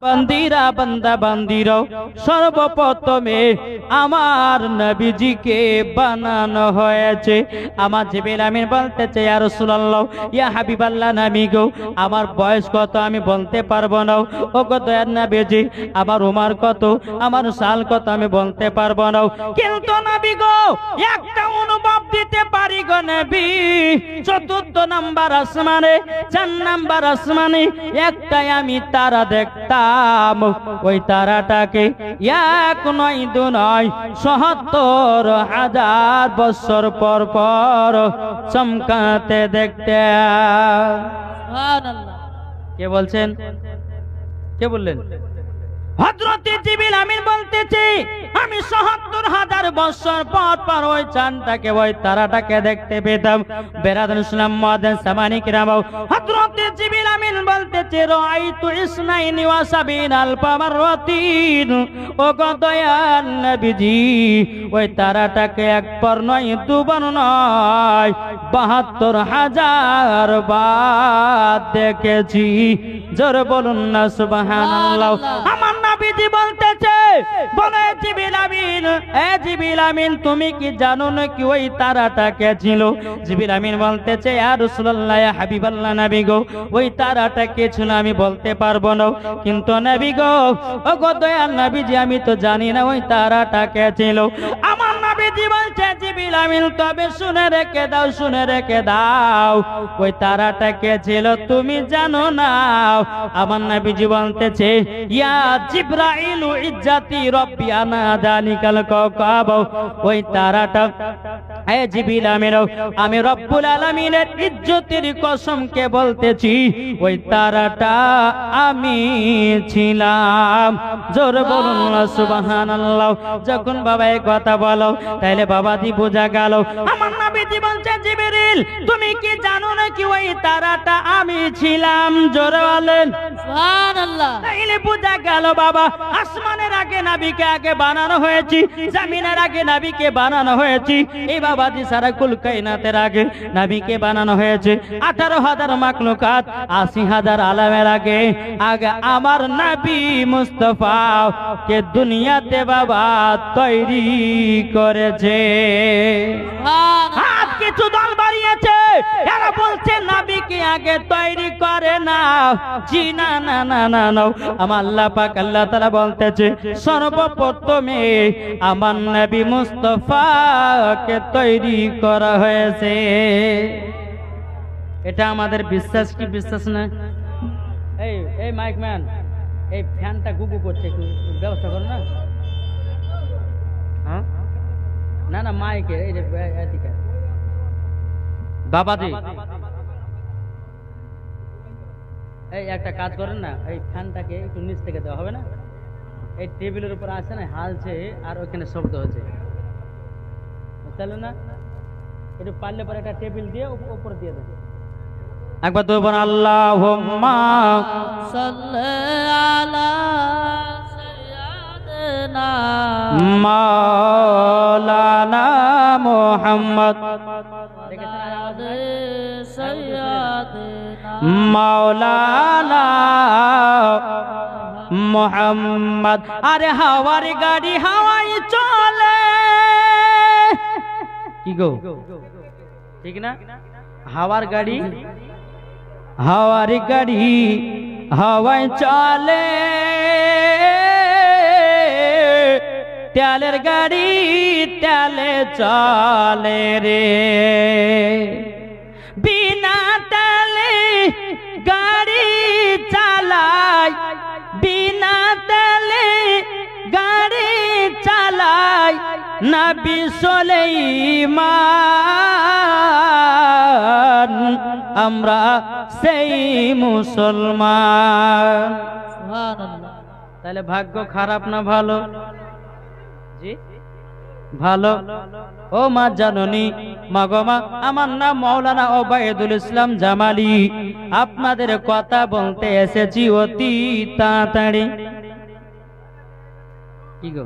বান্দিরা বান্দা বান্দিরাও সর্বপ্রথমে আমার নবীজিকে বানানো হয়েছে। আমার জিবরিল আমিন বলতেছে, ইয়া রাসূলুল্লাহ, ইয়া হাবিবাল্লাহ নবী গো, আমার বয়স কত আমি বলতে পারবো না। ও গো দয়ার নবীজি, আমার উমর কত, আমার সাল কত আমি বলতে পারবো না, কিন্তু নবী গো একটা অনুভব দিতে পারি গো নবী। চতুর্থ নাম্বার আসমানে, 4 নাম্বার আসমানে একটাই আমি তারা দেখতাম। ওই তারাটাকে 1 নয় 2 নয় ৭৭,০০০ বছর পর পর চমকাতে দেখতে। সুবহানাল্লাহ। কে বলছেন? কে বললেন? হযরত জিবরিল আমিন বলতেছে, আমি ৭৭,০০০ বছর পর পর ওই চাঁদটাকে, ওই তারাটাকে দেখতে পেতাম। বেরাদান ইসলাম মুআদ্দিন সামানি কিরাম, হযরত জিবরিল আমিন বলতেছে, রাআইতু ইসনাইনি ওয়া সাবিনা আলফা মাররাতিন। ও গো দয়াল নবীজি, ওই তারাটাকে 1 বার নয় 2 বার নয় ৭২,০০০ বার দেখেছি। জোরে বলুন না সুবহানাল্লাহ। আমার নবীজি বলতেছে, বলে জিবরিল আমিন, এ জিবরিল আমিন তুমি কি জানো না কি ওই তারাটা কে ছিল? জিবরিল আমিন বলতেছে, ইয়া রাসূলুল্লাহ, ইয়া হাবিবাল্লাহ নবী গো, ওই তারাটা কে ছিল আমি বলতে পারবো না, কিন্তু নবী গো, ও গো দয়াল নবীজি, আমি তো জানি না ওই তারাটা কে ছিল। আমার নবীজি বলছে, জিবরিল আমিন তবে শুনে রেখে দাও, শুনে রেখে দাও, ওই তারাটা কে ছিল তুমি জানো না। আমার নবীজি বলতেছে, ইয়া জিবরাইলু ইজ্জাতি রব্বি আনা যালিকাল কাওকাব। ওই তারাটা, হে জিবরিল আমিন, আমি রব্বুল আলামিনের ইজ্জতের কসমকে বলতেছি, ওই তারাটা আমি ছিলাম। জোরে বলুন না সুবহানাল্লাহ। যখন বাবা এই কথা বলো, তাইলে বাবাজি বোঝা গেল। আমার নবীজি বলছে, জিবরিল তুমি কি জানো না কি ওই তারাটা আমি ছিলাম? জোরে বলেন সুবহানাল্লাহ। তাইলে বোঝা গেল বাবা, আসমানের আগে নবীকে আগে বানানো হয়েছে, জমিনের আগে নবীকে বানানো হয়েছে। এই বাবাজি সারা কুল কায়নাতের আগে নবীকে বানানো হয়েছে। 18,000 মাখলুকাত, 80,000 আলামের আগে আগে আমার নবী মুস্তাফা কে দুনিয়াতে বাবা তৈরি করেছে। আজ কিছু দল বাড়িয়েছে, এরা বলছে নবীকে আগে তৈরি করে না। জি না না না না না, আমার আল্লাহ পাক আল্লাহ তাআলা বলতেছে, সর্বপ্রথমে আমার নবী মুস্তাফা কে তৈরি করা হয়েছে। এটা আমাদের বিশ্বাস কি বিশ্বাস না? এই এই মাইক ম্যান, এই ফ্যানটা গুগু করছে, একটু ব্যবস্থা করো না। হ্যাঁ না না, মাইকে এই যে এদিকে বাবাজি, এই একটা কাজ করেন না, এই ফ্যানটাকে একটু নিচ থেকে দেওয়া হবে না? এই টেবিলের উপর আছে না, হালছে আর ওখানে শব্দ হচ্ছে, বুঝতে না? একটু পারলে পরে একটা টেবিল দিয়ে উপর দিয়ে দেবে। একবার তো বল, আল্লাহুম্মা সাল্লি আলা সাইয়্যিদিনা মাওলানা মুহাম্মদ মাওলানা মুহাম্মদ। আরে হাওয়ার গাড়ি হাওয়াই চলে, কি গো ঠিক না? হাওয়ার গাড়ি হাওয়াই চলে, তেলের গাড়ি তেলে চলে রে, বিনা তেলে গাড়ি চালায়, বিনা তেলে গাড়ি চালায় নবী সুলাইমান, আমরা সেই মুসলমান। সুবহানাল্লাহ। তাহলে ভাগ্য খারাপ না ভালো? জি ভালো। ও মা জাননী, মা গো মা, আমার নাম মাওলানা ওবায়দুল ইসলাম জামালি। আপনাদের কথা বলতে এসেছি অতি তাড়াতাড়ি। কি গো,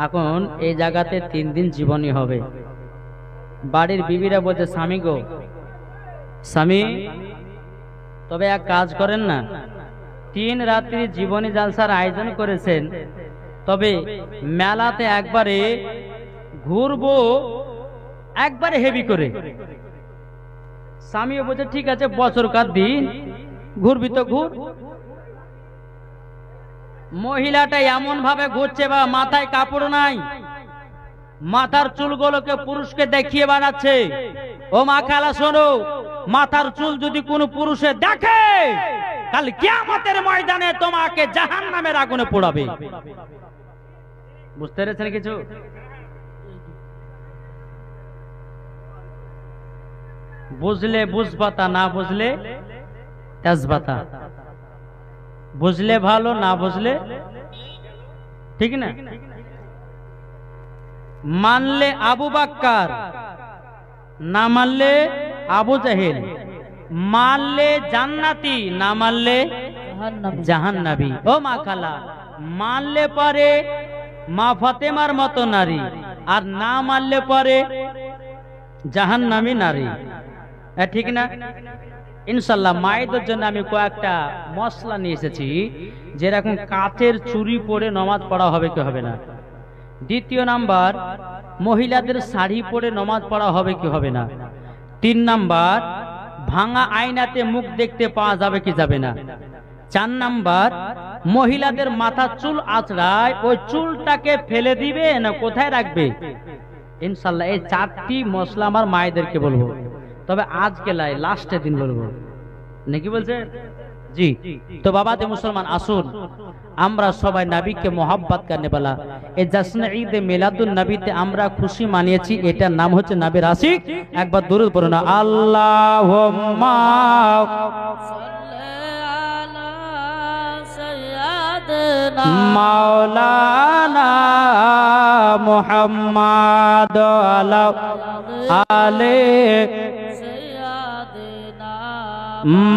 এখন এই জায়গাতে 3 দিন জীবনী হবে। বাড়ির বিবিরা বলছে, স্বামী গো, স্বামী তবে এক কাজ করেন না, 3 রাত্রি জীবনী জালসার আয়োজন করেছেন, তবে মেলাতে একবারে ঘুরবো, একবারে হেভি করে। স্বামীও বলছে ঠিক আছে, বছরকার দিন ঘুরবি তো ঘুর। মহিলাটা এমন ভাবে ঘুরছে, বা মাথায় কাপড় নাই, মাথার চুলগুলোকে পুরুষকে দেখিয়ে বানাচ্ছে। ও মা খালা শোনো, মাথার চুল যদি কোনো পুরুষে দেখে, কাল কিয়ামতের ময়দানে তোমাকে জাহান্নামের আগুনে পোড়াবে। বুঝতে পেরেছেন কিছু? বুঝলে বুঝবাতা, না বুঝলে তেজবাতা। বুঝলে ভালো, না বুঝলে ঠিক না। মানলে আবু বাক্কার, না মানলে আবু জাহেল। মানলে জান্নাতি, না মানলে জাহান্নাবী। ও মা খালা, মানলে পারে মা ফাতেমার মতো নারী, আর না মানলে পারে জাহান্নামী নারী। ঠিক না? ইনশাল্লাহ মায়েদের জন্য আমি কয়েকটা মশলা নিয়ে এসেছি, যেরকম কাচের চুড়ি পরে নামাজ পড়া হবে কি হবে না। দ্বিতীয় নাম্বার, মহিলাদের শাড়ি পরে নামাজ পড়া হবে কি হবে না। 3 নাম্বার, ভাঙা আয়নাতে মুখ দেখতে পাওয়া যাবে কি যাবে না। 4 নাম্বার, মহিলাদের মাথা চুল আঁচড়ায়, ওই চুলটাকে ফেলে দিবে না কোথায় রাখবে। ইনশাল্লাহ এই 4টি মশলা আমার মায়েদেরকে বলবো, তবে আজকে লাই লাস্টের দিন বলবো, নাকি বলছে জি। তো বাবাতে মুসলমান, আসুন আমরা সবাই নবীকে মোহাব্বত করনে वाला এই জশ্ন ঈদ মিলাদুন নবীতে আমরা খুশি মানিয়েছি, এটার নাম হচ্ছে নবীর আশিক। একবার দুরূদ পড়ুন না, আল্লাহুম্মা মাওলানা মুহাম্মাদ আলা আলে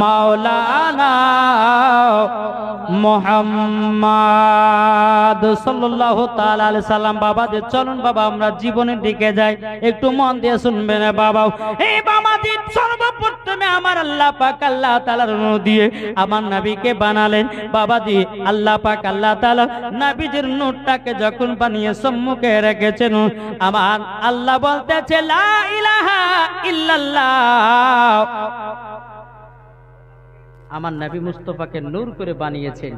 মাওলানা মুহাম্মাদ সাল্লাল্লাহু তাআলা আলাইহি সাল্লাম। বাবা যে চলুন বাবা আমরা জীবনের দিকে যাই, একটু মন দিয়ে শুনবেন বাবা। এই বাবাজি সর্বপ্রথমে আমার আল্লাহ পাক আল্লাহ তাআলার নূর দিয়ে আমার নবীকে বানালেন। বাবাজি আল্লাহ পাক আল্লাহ তাআলা নবীজির নূরটাকে যখন বানিয়ে সম্মুখে রেখেছেন, আমার আল্লাহ বলতেছে লা ইলাহা ইল্লাল্লাহ। আমার নবী মুস্তাফাকে নূর করে বানিয়েছেন।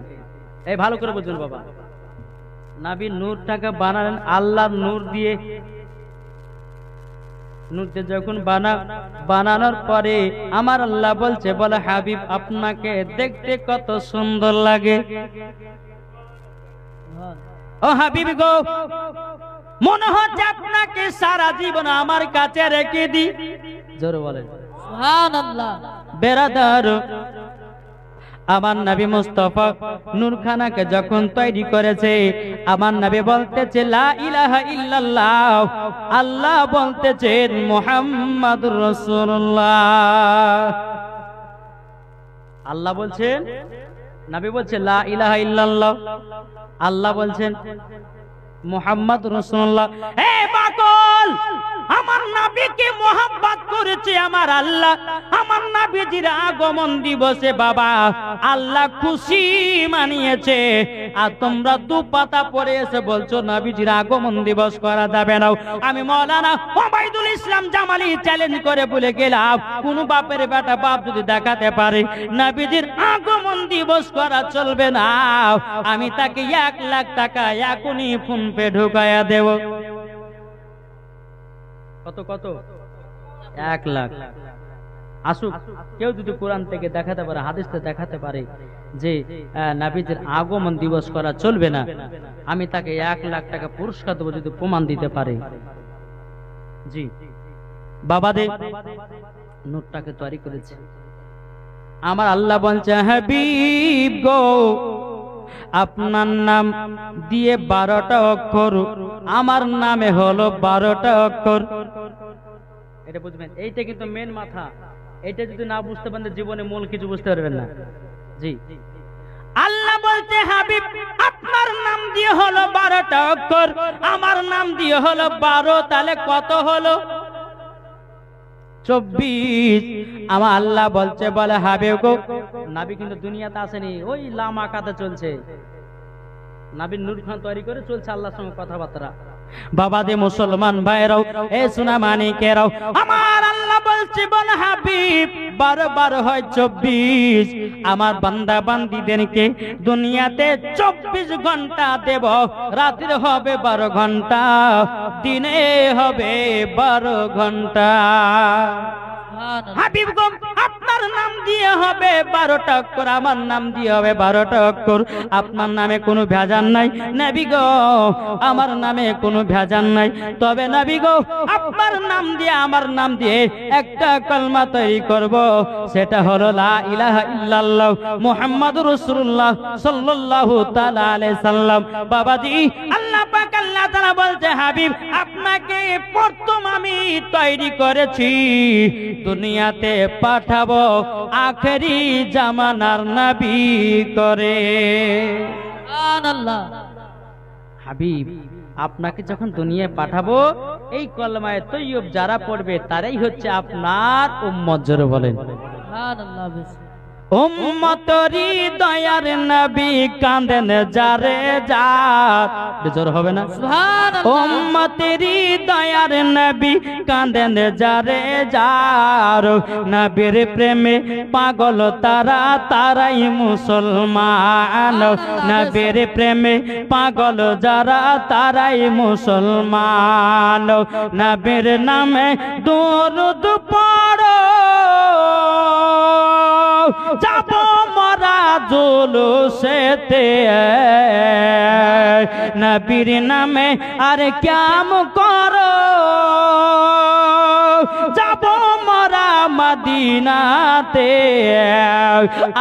এই ভালো করে বুঝুন বাবা, নবী নূরটাকে বানালেন আল্লাহর নূর দিয়ে। নূরটা যখন বানানোর পরে আমার আল্লাহ বলছে, বলে হাবিব আপনাকে দেখতে কত সুন্দর লাগে। ও হাবিব গো, মনে হচ্ছে আপনাকে সারা জীবন আমার কাছে রেখে দি। জোরে বলেন সুবহানাল্লাহ। বেরাদার, আমার নবী মুস্তাফা নূরখানাকে যখন তৈরি করেছে, আমার নবী বলতেছে লা ইলাহা ইল্লাল্লাহ, আল্লাহ বলতেছেন মুহাম্মাদুর রাসূলুল্লাহ। আল্লাহ বলছেন, নবী বলছে লা ইলাহা ইল্লাল্লাহ, আল্লাহ বলছেন মুহাম্মাদুর রাসূলুল্লাহ। হে পাগল, আমার নবীকে মোহাব্বত করেছে আমার আল্লাহ। আমার নবীজির আগমন দিবসে বাবা আল্লাহ খুশি মানিয়েছে, আর তোমরা দুপাতা পড়ে এসে বলছো নবীজির আগমন দিবস করা যাবে না। আমি মাওলানা ওবাইদুল ইসলাম জামালি চ্যালেঞ্জ করে বলে গেলাম, কোন বাপের বেটা বাপ যদি দেখাতে পারে নবীজির আগমন দিবস করা চলবে না, আমি তাকে 1 লাখ টাকা এখনই ফোন পে ঢুকায়া দেব। কত কত? 1 লাখ। আসুক, কেউ যদি কোরআন থেকে দেখাতে পারে, হাদিস থেকে দেখাতে পারে যে নবীজির আগমন দিবস করা চলবে না, আমি তাকে 1 লাখ টাকা পুরস্কার দেব যদি প্রমাণ দিতে পারে। জি বাবা দে নোটটাকে তৈরি করেছে। আমার আল্লাহ বলছে হাবিব গো, আপনার নাম দিয়ে 12টা অক্ষর, আমার নামে হলো 12টা অক্ষর। এটা বুঝবেন, এইটা কিন্তু মেন মাথা। এটা যদি না বুঝতে পারেন জীবনে মূল কিছু বুঝতে পারবেন না। জি আল্লাহ বলতে হাবিব আপনার নাম দিয়ে হলো 12টা অক্ষর, আমার নাম দিয়ে হলো 12, তাহলে কত হলো? 24। আমার আল্লাহ বলছে বলে হাবিব গো, নবী কিন্তু দুনিয়াতে আসেনি, ওই লামাকাতে চলছে, নবীর নূর খান তৈরি করে চলছে আল্লাহর সঙ্গে কথাবার্তা। বাবা দে মুসলমান ভাইরাও, এ সোনা মানিকেরাও, আমার আল্লাহ বলছে বল হাবিব, 12 হয় 24, আমার বান্দা বান্দীদেরকে দুনিয়াতে 24 ঘন্টা দেব, রাত্রে হবে 12 ঘন্টা, দিনে হবে 12 ঘন্টা। হাবিব গো, আপনার নাম দিয়ে হবে 12টা অক্ষর, আমার নাম দিয়ে হবে 12টা অক্ষর। আপনার নামে কোনো ভেজাল নাই নবী গো, আমার নামে কোনো ভেজাল নাই। তবে নবী গো, আপনার নাম দিয়ে আমার নাম দিয়ে একটা কলমা তৈরি করব, সেটা হলো লা ইলাহা ইল্লাল্লাহ মুহাম্মাদুর রাসূলুল্লাহ সাল্লাল্লাহু তাআলা আলাইহি সাল্লাম। বাবাজি, আল্লাহ পাক আল্লাহ তাআলা বলছে হাবিব, আপনাকে প্রথম আমি তৈরি করেছি, দুনিয়াতে পাঠাবো আখেরি জামানার নবী করে। সুবহানাল্লাহ। হাবিব, আপনাকে যখন দুনিয়ায় পাঠাবো, এই কলমায়ে তৈয়ব যারা পড়বে তারাই হচ্ছে আপনার উম্মত। জোরে বলেন সুবহানাল্লাহ। উম্মতরি দয়ার নবী কাঁদেন যারে যার, জোর হবে না সুবহানাল্লাহ। উম্মতরি দয়ার নবী কাঁদেন যারে যার, নবীর প্রেমে পাগল তারা, তারাই মুসলমান। নবীর প্রেমে পাগল যারা, তারাই মুসলমান। নবীর নামে দরুদ পড়ো, যাব মরা জুলুসেতে, নবীর নামে আর কাম করো, যাব মরা মদিনাতে।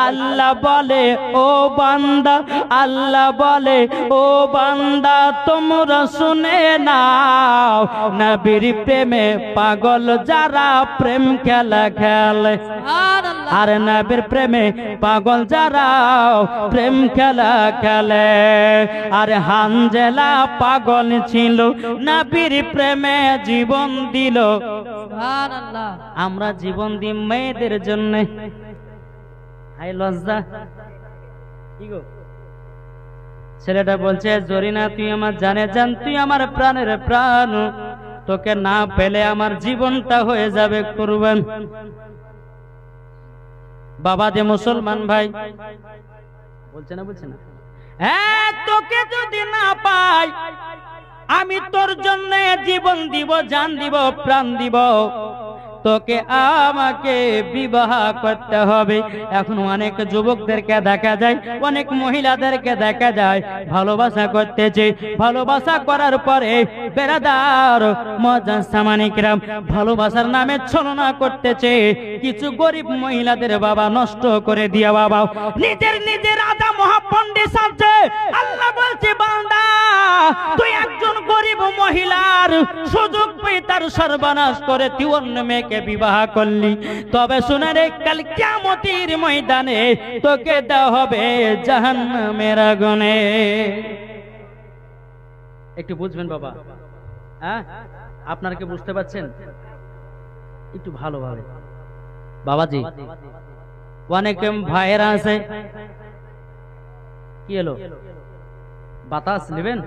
আল্লাহ বলে ও বান্দা, আল্লাহ বলে ও বান্দা, তোমরা শুনে নাও, নবীর প্রেমে পাগল যারা প্রেম খেলা খেলে, আর নবীর প্রেমে পাগল যারা প্রেম খেলা খেলে। আর হানজালা পাগল ছিল, নবীর প্রেমে জীবন দিল। সুবহানাল্লাহ। আমরা জীবন দিই মেয়েদের জন্য। হাই লজ্জা কি গো, ছেলেটা বলছে জরিনা তুই আমার জানে জান, তুই আমার প্রাণের প্রাণ, তোকে না পেলে আমার জীবনটা হয়ে যাবে কুরবান। বাবা যে মুসলমান ভাই বলছে না, বলছে না, হ্যাঁ তোকে যদি না পাই আমি তোর জন্য জীবন দিব, জান দিব, প্রাণ দিব, তোকে আমাকে বিবাহ করতে হবে। এখন অনেক যুবকদেরকে দেখা যায়, অনেক মহিলাদেরকে দেখা যায় ভালোবাসা করতেছে, ভালোবাসা করার পরে বেরাদার মজাজ সামানিকরাম ভালোবাসার নামে ছলনা করতেছে। কিছু গরিব মহিলাদের বাবা নষ্ট করে দিয়া বাবা নিজের আদা মহাপন্ডিত আছে। আল্লাহ বলছে বান্দা, তুই একজন গরিব মহিলার সুযোগ পেয়ে তার সর্বনাশ করে তুই অন্য মেয়েকে বিবাহ করলি, তবে শুনে রে কাল কিয়ামতের ময়দানে তোকে দেওয়া হবে জাহান্নামের আগুনে। একটু বুঝবেন বাবা, হ্যাঁ আপনারা কি বুঝতে পারছেন? একটু ভালোভাবে বাবাজি, অনেক ভাইয়েরা আছে, কি এলো বাতাস নেবেন,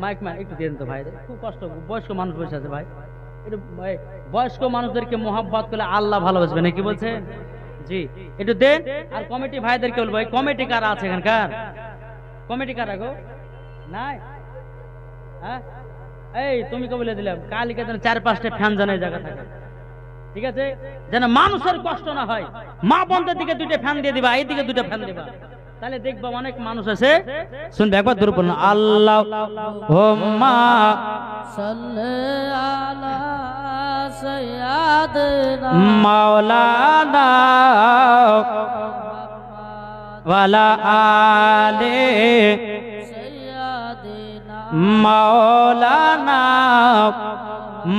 মাইক একটু দেন তো ভাই, খুব কষ্ট, বয়স্ক মানুষ বসে আছে ভাই, একটু বয়স্ক মানুষদেরকে মোহাব্বত করলে আল্লাহ ভালোবাসবে না, কি বলছে? জি একটু দেন। আর কমিটি ভাইদেরকে বলবো, এই কমিটি কারা আছে এখানকার? কমিটি কারা গো? নাই? হ্যাঁ এই তুমি কে বলে দিলাম, কালিকে যেন 4-5টা ফ্যান জানাই জায়গা থাকে, ঠিক আছে, যেন মানুষের কষ্ট না হয়। মা বোনদের দিকে 2টা ফ্যান দিয়ে দিবা, এই দিকে 2টা ফ্যান দিবা, তাহলে দেখবো অনেক মানুষ আছে শুনবে। একবার দূর পড়ুন, আল্লাহুম্মা সাল্লি আলা সাইয়্যিদিনা মাওলানা ওয়ালা আলি সাইয়্যিদিনা মাওলানা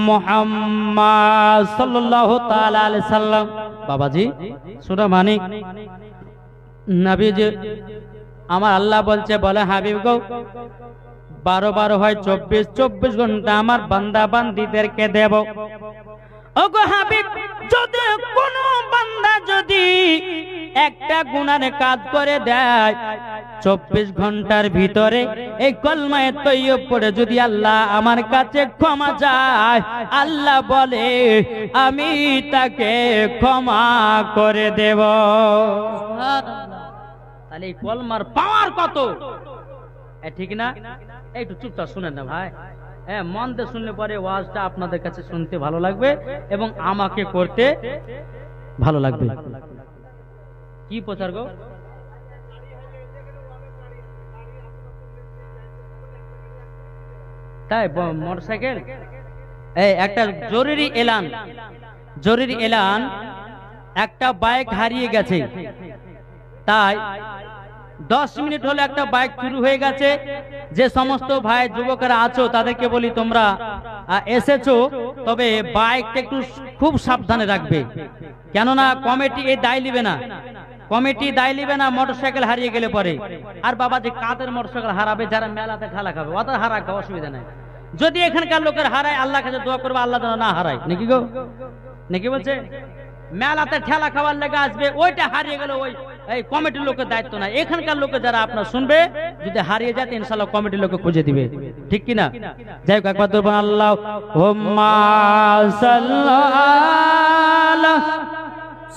মুহাম্মদ সাল্লাল্লাহু তাআলা আলাইহি সাল্লাম। বাবাজি সূরা মানিক নবীজি আমার আল্লাহ বলছে বলে হাবিব গো, 12 হয় 24 ঘন্টা আমার বান্দা বান্দীদেরকে দেব, ওগো হাবিব, যদি কোন বান্দা যদি একটা গুনার কাজ করে দেয় 24 ঘন্টার ভিতরে এই কলমায়ে তৈয়ব পড়ে যদি আল্লাহ আমার কাছে ক্ষমা চায়, আল্লাহ বলে আমি তাকে ক্ষমা করে দেব। তাহলে এই কলমার পাওয়ার কত, ঠিক না? একটু চুপচাপ শুনেন না ভাই, হ্যাঁ মন দিয়ে শুনলে পরে ওয়াজটা আপনাদের কাছে শুনতে ভালো লাগবে এবং আমাকে করতে ভালো লাগবে। কি প্রচার গো? তাই মোটরসাইকেল একটা জরুরি এলান, জরুরি এলান, একটা বাইক হারিয়ে গেছে, তাই 10 মিনিট হলো একটা বাইক চুরি হয়ে গেছে। যে সমস্ত ভাই যুবকেরা আছো তাদেরকে বলি তোমরা এসেছো, তবে বাইকটা একটু খুব সাবধানে রাখবে, কেননা কমিটি এই দায় নিবে না, কমিটি দায় নিবে না মোটরসাইকেল হারিয়ে গেলে পরে। আর বাবা যে কাদের মোটরসাইকেল হারাবে, যারা মেলাতে ঠেলা খাবে ওদের হারাক, অসুবিধা নাই। যদি এখানকার লোকের হারায় আল্লাহ কাছে দোয়া করবে আল্লাহ যেন না হারায়, নাকি গো? নাকি বলছে? মেলাতে ঠেলা খাওয়ার লেগে আসবে, ওইটা হারিয়ে গেল ওই এই কমিটির লোকের দায়িত্ব না। এখানকার লোকে যারা আপনার শুনবে, যদি হারিয়ে যায় ইনশাআল্লাহ কমিটির লোকে খুঁজে দিবে, ঠিক কি না? যাই হোক একবার বলুন আল্লাহুম্মা সাল্লি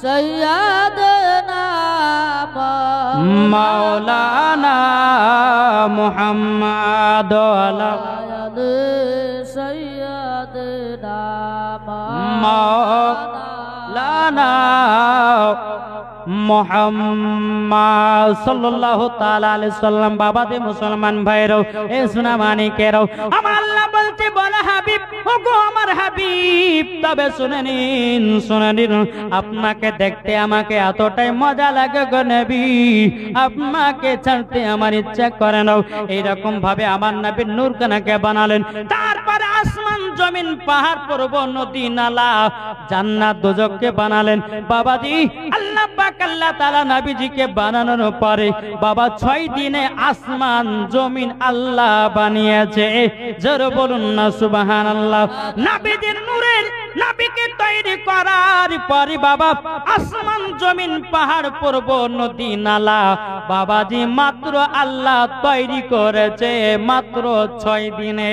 সাইয়্যিদানা মাওলানা মুহাম্মাদ ওয়া সাইয়্যিদানা মাওলানা মুহাম্মদ সাল্লাল্লাহু তাআলা আলাইহি সাল্লাম। বাবা দে মুসলমান ভাইরাও, এ সোনা মানিকেরাও, আমার আল্লাহ বলতে বলে হাবিব, ওগো আমার হাবিব, তবে শুনে নিন, শুনে নিন, আপনাকে দেখতে আমাকে এতটাই মজা লাগে গো নবী, আপনাকে ছাড়তে আমার ইচ্ছা করে না। এইরকম ভাবে আমার নবীর নূরখানাকে বানালেন, তারপরে আসমান জমিন পাহাড় পর্বত নদী নালা জান্নাত দোজখকে বানালেন। বাবাজি আল্লাহ পাক আল্লাহ তাআলা নবীজিকে বানানোর পরে বাবা 6 দিনে আসমান জমিন আল্লাহ বানিয়েছে। জোরে বলুন না সুবহানাল্লাহ। নবীজির নূরের নবীকে তৈরি করার পরে বাবা আসমান জমিন পাহাড় পর্বত নদী নালা বাবাজি মাত্র আল্লাহ তৈরি করেছে মাত্র 6 দিনে।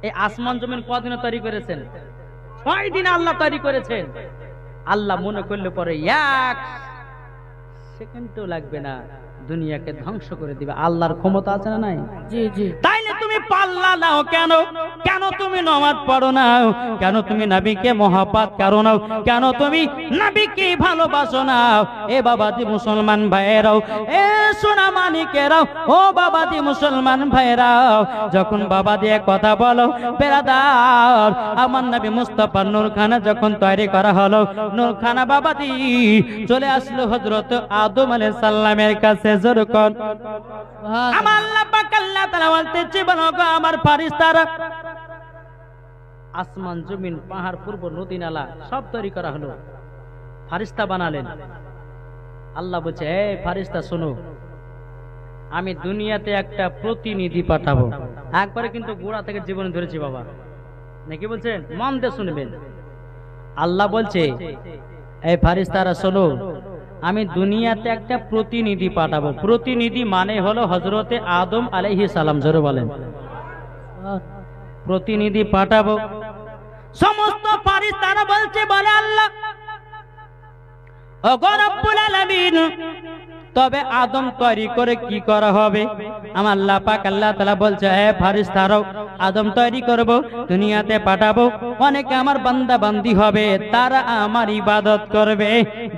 এই আসমান জমিন কদিনে তৈরি করেছেন? 6 দিনে আল্লাহ তৈরি করেছেন। আল্লাহ মনে করলে পরে 1 সেকেন্ডও লাগবে না, দুনিয়াকে ধ্বংস করে দিবে। আল্লাহর ক্ষমতা আছে না নাই? জি জি। তাইলে তুমি পাল্লা নাও কেন? কেন তুমি নামাজ পড়ো না? কেন তুমি নবীকে মহব্বত করো না? কেন তুমি নবীকে ভালোবাসো না? এ বাবাজি মুসলমান ভাইরাও, এ সোনা মানিকেরাও, ও বাবাজি মুসলমান ভাইরাও, যখন বাবা দিয়ে কথা বলো বেরাদার, আমার নবী মুস্তাফা নূরখানা যখন তৈরি করা হলো, নূরখানা বাবাজি চলে আসলো হযরত আদম আলাইহিস সালামের কাছে। জোরকন আমার আল্লাহ পাক আল্লাহ তাআলা বলতেছে, বলো গো আমার ফেরেশতারা, আসমান জমিন পাহাড় পর্বত নদী নালা সব তৈরি করা হলো, ফেরেশতা বানালেন। আল্লাহ বলছে, হে ফেরেশতা শোনো, আমি দুনিয়াতে একটা প্রতিনিধি পাঠাবো। একবারে কিন্তু গোড়া থেকে জীবন ধরেছি বাবা, নাকি বলছেন? মন দিয়ে শুনবেন। আল্লাহ বলছে, এই ফেরেশতারা শোনো, আমি দুনিয়াতে একটা প্রতিনিধি পাঠাবো। প্রতিনিধি মানে হলো হযরতে আদম আলাইহিস সালাম। জোরে বলেন, প্রতিনিধি পাঠাবো। সমস্ত ফেরেশতারা বলছে, বলে আল্লাহ ওগো রব্বুল আলামিন, তবে আদম তৈরি করে কি করা হবে? আমার আল্লাহ পাক আল্লাহ তাআলা বলছে, হে ফেরেশতারাও, আদম তৈরি করব, দুনিয়াতে পাঠাবো, অনেকে আমার বান্দা বান্দি হবে, তারা আমার ইবাদত করবে।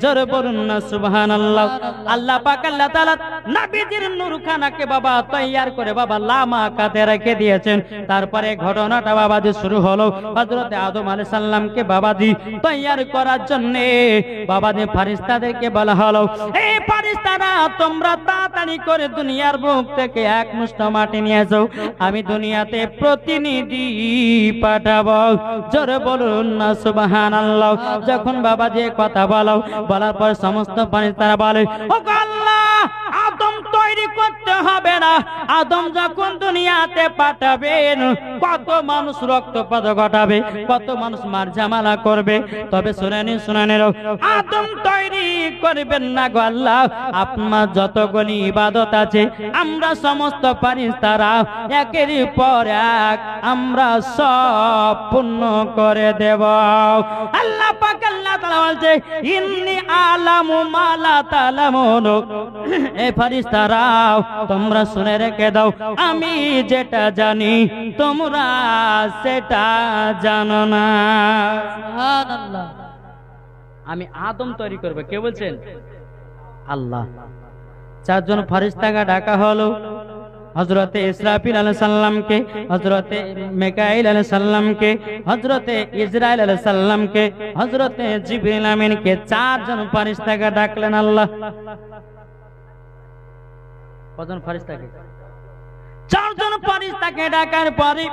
জোরে বলুন না সুবহানাল্লাহ। আল্লাহ পাক আল্লাহ তাআলা নবীজির নূরখানাকে বাবা তৈয়ার করে বাবা লামা কাতে রেখে দিয়েছেন। তারপরে ঘটনাটা বাবাজি শুরু হলো। হযরত আদম আলাইহিস সালামকে বাবাজি তৈয়ার করার জন্য বাবাজি ফেরেশতাদেরকে বলা হলো, এই ফেরেশতারা তোমরা তাড়াতাড়ি করে দুনিয়ার বুক থেকে 1 মুষ্ঠ মাটি নিয়ে যাও, আমি দুনিয়াতে প্রতিনিধি পাঠাবো। জোরে বলুন না সুবহানাল্লাহ। যখন বাবা যে কথা বলার পর সমস্ত ফেরেশতারা বলে, ও আল্লাহ, আদম তৈরি করতে হবে না। আদম যখন দুনিয়াতে পাঠাবেন কত মানুষ রক্তপাত ঘটাবে, কত মানুষ মার ঝামেলা করবে। তবে শুনেনি আদম তৈরি করবেন না গো আল্লাহ। আপনার যতগুলি ইবাদত আছে আমরা সমস্ত ফেরেশতারা একের পর এক আমরা সব পূর্ণ করে দেব। আল্লাহ পাক আল্লাহ তাআলা বলছে ইন্নী আলামু মা লা তা'লামুন। এই ফেরেশতারা তোমরা শুনে রেখে দাও, আমি যেটা জানি তোমরা সেটা জানো না। সুবহানাল্লাহ। আমি আদম তৈরি করবে, কে বলছেন? আল্লাহ। চারজন ফেরেশতাকে ডাকা হলো, হযরতে ইসরাফিল আলাইহিস সালামকে, হযরতে মিকাইল আলাইহিস সালামকে, হযরতে ইসরাইল আলাইহিস সালামকে, হযরতে জিবরিল আমিনকে। চারজন ফেরেশতাকে ডাকলেন আল্লাহ। কজন ফেরেশতাকে? চারজন ফেরেশতাকে ডাকার পরে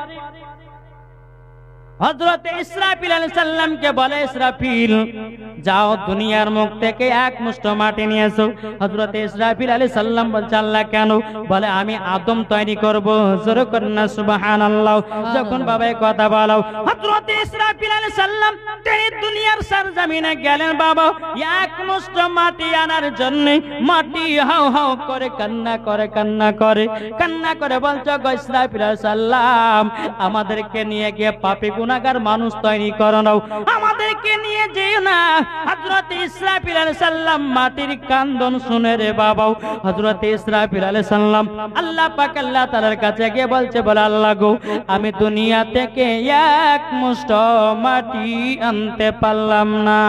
হযরতে ইসরাফিল আলাইহিস সালামকে বলে, ইসরাফিল যাও দুনিয়ার মুখ থেকে এক মুষ্ঠ মাটি নিয়ে এসো। হযরতে ইসরাফিল আলাইহিস সালাম বলছে আল্লাহ কেন? বলে আমি আদম তৈরি করব। জোরে করেন না সুবহানাল্লাহ। যখন বাবা এই কথা বলো, হযরতে ইসরাফিল আলাইহিস সালাম তিনি দুনিয়ার সরজমিনে গেলেন বাবা এক মুষ্ঠ মাটি আনার জন্য। মাটি হাউ হাউ করে কান্না করে কান্না করে কান্না করে বলছে গো ইসরাফিল আলাইহিস সালাম আমাদেরকে নিয়ে গিয়ে পাপী গুনাহগার মানুষ তৈরি করো না, আমাদেরকে নিয়ে যেও না। হযরত ইসরাফিল আলাইহিস সালাম মাটির কান্দন শুনে রে বাবা, হযরত ইসরাফিল আলাইহিস সালাম আল্লাহ পাক আল্লাহ তাআলার কাছে গিয়ে বলছে বলে আল্লাহ গো আমি দুনিয়া থেকে এক মুষ্ঠ মাটি আনতে পারলাম না।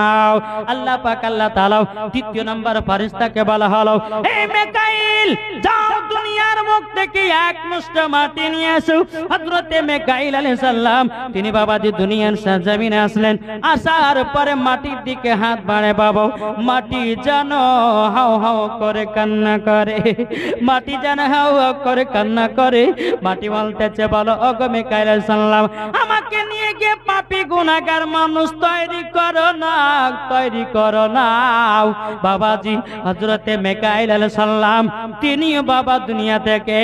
আল্লাহ পাক আল্লাহ তাআলা দ্বিতীয় নম্বর ফেরেশতাকে বলা হলো, হে মিকাইল যাও দুনিয়ার মুখ থেকে এক মুষ্ঠ মাটি নিয়ে এসো। হযরত মিকাইল আলাইহিস সালাম তিনি বাবাজি দুনিয়ার সরজমিনে আসলেন। আসার পরে মাটির দিকে হাত বাড়ে বাবা, মাটি যেন হাও হাও করে কান্না করে, মাটি যেন হাও হাও করে কান্না করে। মাটি বলতেছে বলো ওগো মিকাইল আলাইহিস সালাম আমাকে নিয়ে গিয়ে পাপী গুনাহগার মানুষ তৈরি করো না, তৈরি করো না। বাবাজি হযরতে মিকাইল আলাইহিস সালাম তিনি বাবা দুনিয়া থেকে